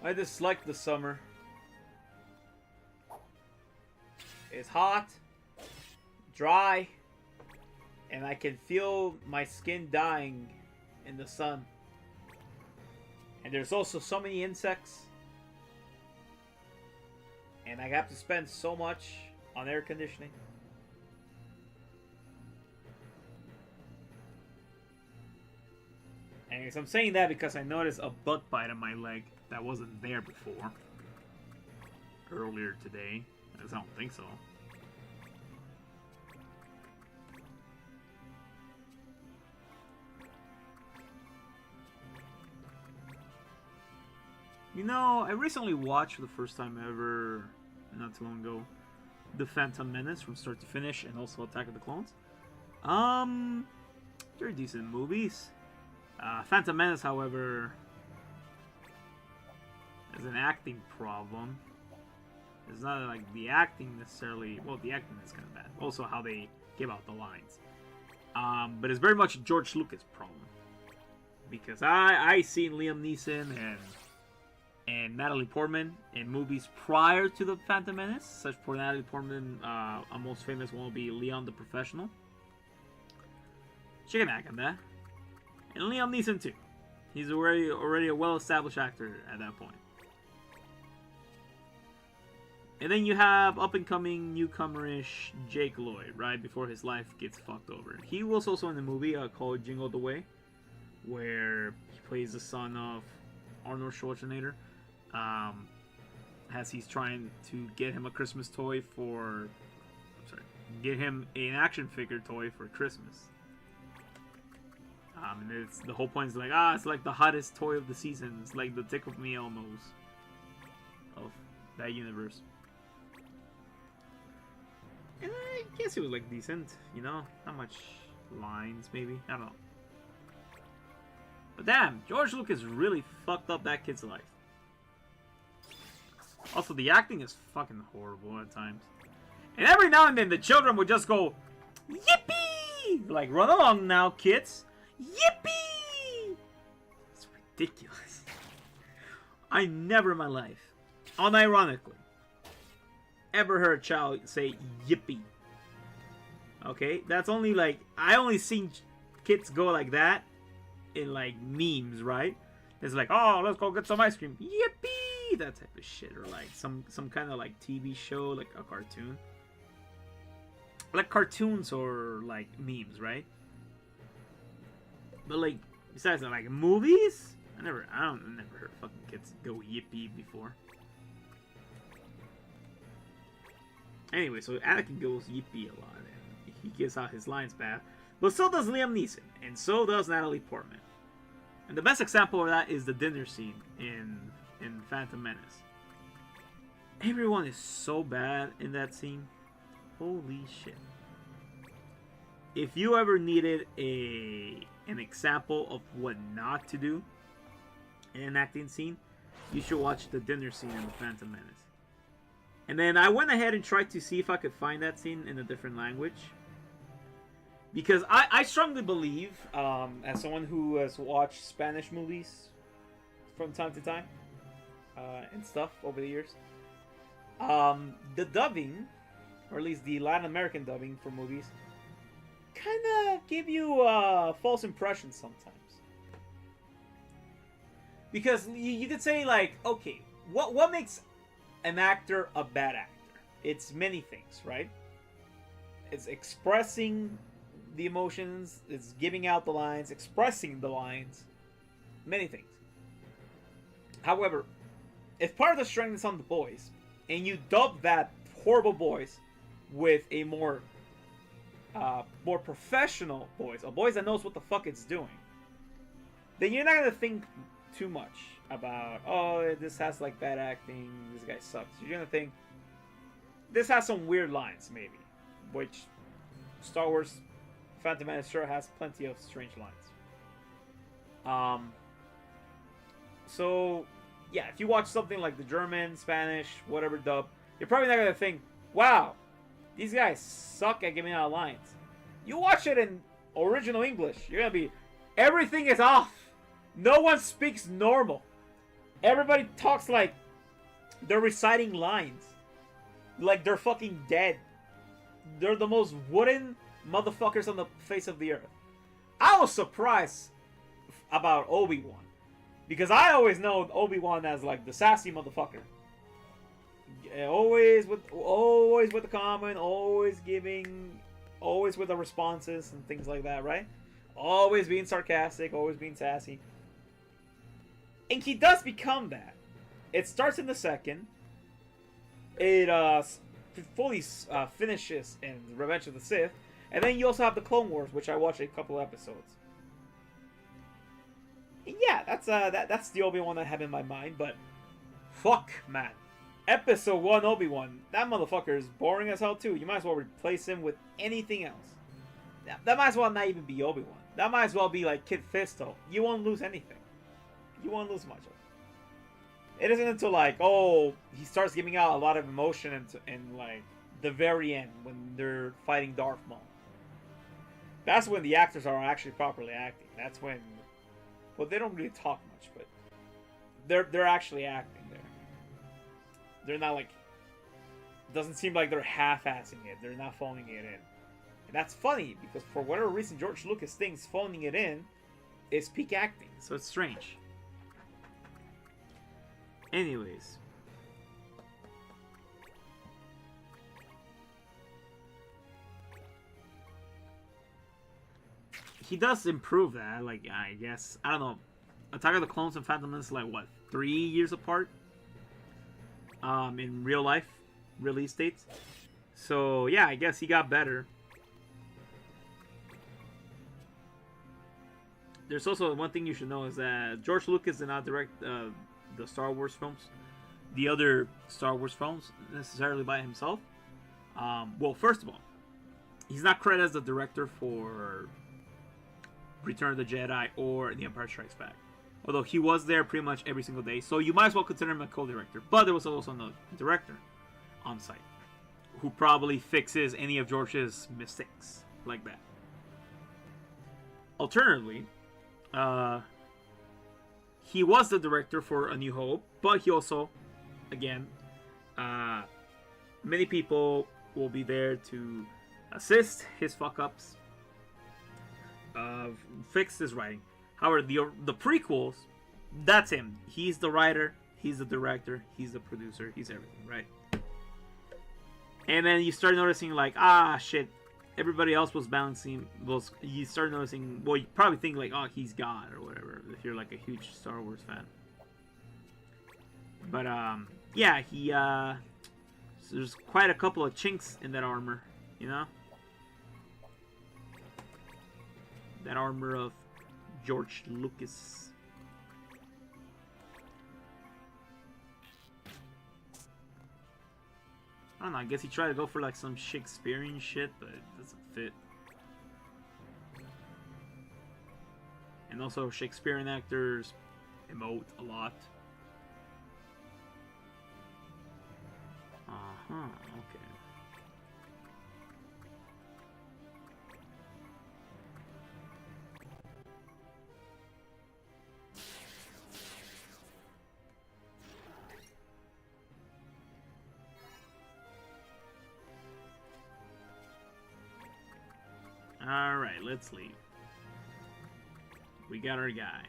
I dislike the summer. It's hot, dry, and I can feel my skin dying in the sun. And there's also so many insects. And I have to spend so much on air conditioning. And I'm saying that because I noticed a bug bite on my leg that wasn't there before. Earlier today. I don't think so. You know, I recently watched for the first time ever, not too long ago, The Phantom Menace from start to finish, and also Attack of the Clones. They're decent movies. Phantom Menace, however, has an acting problem. It's not like the acting necessarily. Well, the acting is kind of bad. Also, how they give out the lines. But it's very much George Lucas' problem. Because I seen Liam Neeson and Natalie Portman in movies prior to The Phantom Menace. Such for Natalie Portman, a most famous one will be Leon the Professional. She can act in that. And Liam Neeson too. He's already a well-established actor at that point. And then you have up-and-coming, newcomer-ish Jake Lloyd, right before his life gets fucked over. He was also in a movie called Jingle All the Way, where he plays the son of Arnold Schwarzenegger, as he's trying to get him a Christmas toy for... get him an action figure toy for Christmas. And it's, the whole point is like, it's like the hottest toy of the season. It's like the tick of me almost of that universe. And I guess it was like decent, you know? Not much lines, maybe. I don't know. But damn, George Lucas really fucked up that kid's life. Also, the acting is fucking horrible at times. And every now and then, the children would just go, yippee! Like, run along now, kids. Yippee! It's ridiculous. I never in my life, unironically, ever heard a child say yippee. Okay? That's only like, I only seen kids go like that in like memes, right? It's like, oh, let's go get some ice cream. Yippee! That type of shit. Or like some kind of like TV show, like a cartoon. Like cartoons or like memes, right? But like, besides that, like movies? I never heard fucking kids go yippee before. Anyway, so Anakin goes yippee a lot, and he gives out his lines bad. But so does Liam Neeson, and so does Natalie Portman. And the best example of that is the dinner scene in Phantom Menace. Everyone is so bad in that scene. Holy shit. If you ever needed an example of what not to do in an acting scene, you should watch the dinner scene in the Phantom Menace. And then I went ahead and tried to see if I could find that scene in a different language. Because I strongly believe, as someone who has watched Spanish movies from time to time, and stuff over the years, the dubbing, or at least the Latin American dubbing for movies, kind of give you false impressions sometimes. Because you could say, like, okay, what makes an actor a bad actor? It's many things, right? It's expressing the emotions, it's giving out the lines, expressing the lines, many things. However, if part of the strength is on the voice, and you dub that horrible voice with a more professional voice, a voice that knows what the fuck it's doing, then you're not gonna think too much about, oh, this has like bad acting, this guy sucks. You're gonna think, this has some weird lines, maybe, which Star Wars Phantom Menace sure has plenty of strange lines. So yeah, if you watch something like the German, Spanish, whatever dub, you're probably not gonna think, wow, these guys suck at giving out lines. You watch it in original English, you're gonna be, everything is off. No one speaks normal. Everybody talks like they're reciting lines. Like they're fucking dead. They're the most wooden motherfuckers on the face of the earth. I was surprised about Obi-Wan. Because I always know Obi-Wan as like the sassy motherfucker. Always with the comment, always with the responses and things like that, right? Always being sarcastic, always being sassy. And he does become that. It starts in the second. It fully finishes in Revenge of the Sith. And then you also have the Clone Wars, which I watched a couple episodes. And yeah, that's the Obi-Wan I have in my mind. But Fuck, man. Episode 1 Obi-Wan. That motherfucker is boring as hell too. You might as well replace him with anything else. That might as well not even be Obi-Wan. That might as well be like Kid Fisto. You won't lose anything. You won't lose much of it. It isn't until like, oh, he starts giving out a lot of emotion and like the very end when they're fighting Darth Maul. That's when the actors are actually properly acting. That's when, well, they don't really talk much, but they're actually acting there. They're not like, it doesn't seem like they're half-assing it. They're not phoning it in. And that's funny, because for whatever reason George Lucas thinks phoning it in is peak acting. So it's strange. Anyways. He does improve that, like, I guess. I don't know. Attack of the Clones and Phantom Menace, like, what, 3 years apart? In real life release dates. So, yeah, I guess he got better. There's also one thing you should know is that George Lucas did not direct the Star Wars films. The other Star Wars films, necessarily by himself. Well, first of all, he's not credited as the director for Return of the Jedi or The Empire Strikes Back. Although he was there pretty much every single day. So you might as well consider him a co-director. But there was also no director on site who probably fixes any of George's mistakes like that. Alternatively, he was the director for A New Hope, but he also, again, many people will be there to assist his fuck-ups, fix his writing. However, the prequels, that's him. He's the writer, he's the director, he's the producer, he's everything, right? And then you start noticing, like, shit, everybody else was balancing, you start noticing, well, you probably think, like, oh, he's God, or whatever, if you're, like, a huge Star Wars fan. But, yeah, so there's quite a couple of chinks in that armor, you know? That armor of George Lucas. I don't know, I guess he tried to go for like some Shakespearean shit, but it doesn't fit. And also Shakespearean actors emote a lot. Okay. Alright, let's leave. We got our guy.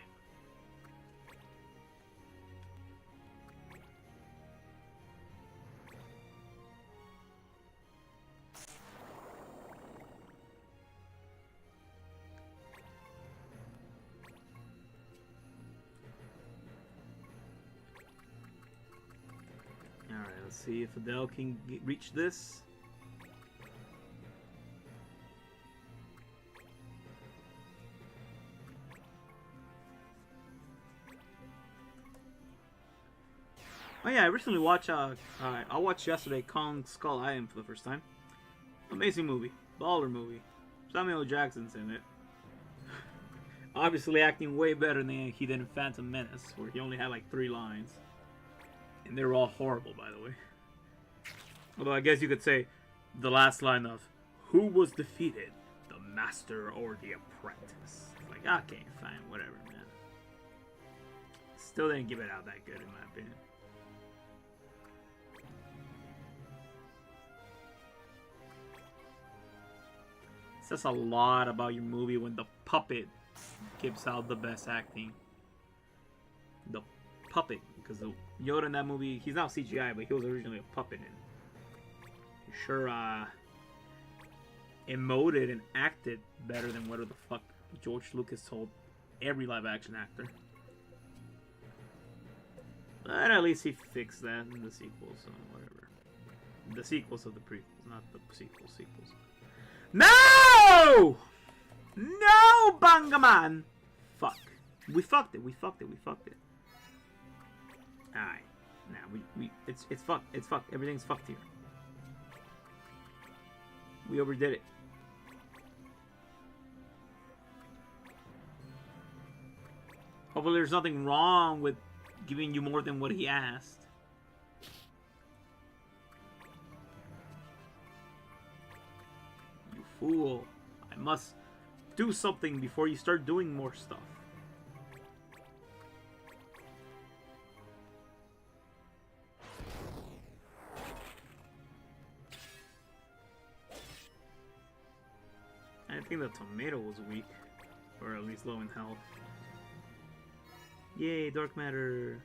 Alright, let's see if Adele can reach this. Oh yeah, I recently watched, I watched yesterday Kong Skull Island for the first time. Amazing movie. Baller movie. Samuel L. Jackson's in it. Obviously acting way better than he did in Phantom Menace, where he only had like 3 lines. And they were all horrible, by the way. Although I guess you could say the last line of, who was defeated? The master or the apprentice? Like, okay, fine, whatever, man. Still didn't give it out that good, in my opinion. Says a lot about your movie when the puppet gives out the best acting. The puppet, because Yoda in that movie, he's not CGI, but he was originally a puppet, and he sure emoted and acted better than whatever the fuck George Lucas told every live-action actor. But at least he fixed that in the sequels, so whatever. The sequels of the prequels, not the sequels. No! No, Bangaman! Fuck. We fucked it. Alright. Nah, it's fucked. It's fucked. Everything's fucked here. We overdid it. Hopefully there's nothing wrong with giving you more than what he asked. You fool. I must do something before you start doing more stuff. I think the tomato was weak, or at least low in health. Yay, dark matter!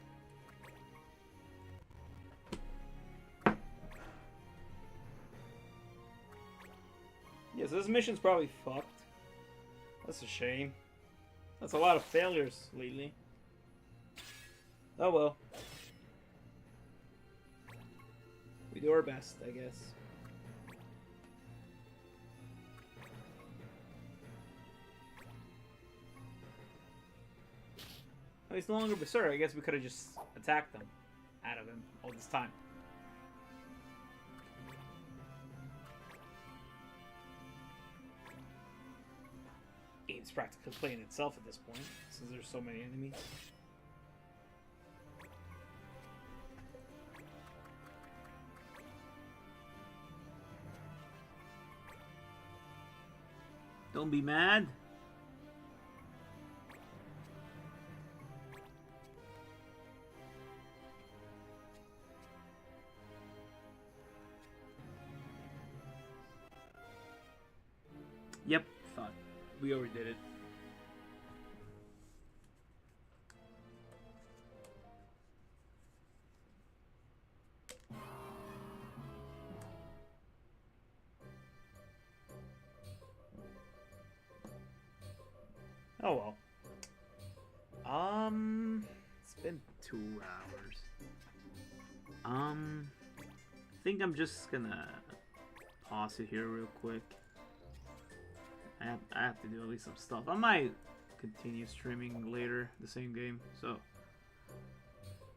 Yeah, so this mission's probably fucked. That's a shame. That's a lot of failures lately. Oh well. We do our best, I guess. Oh, he's no longer Berserker. I guess we could have just attacked them out of him all this time. Game's practically playing itself at this point, since there's so many enemies. Don't be mad. Yep, thought we overdid it. Oh well. It's been 2 hours. I think I'm just gonna pause it here real quick. I have to do at least some stuff. I might continue streaming later the same game. So,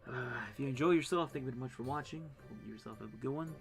if you enjoy yourself, thank you very much for watching. Hope you yourself have a good one.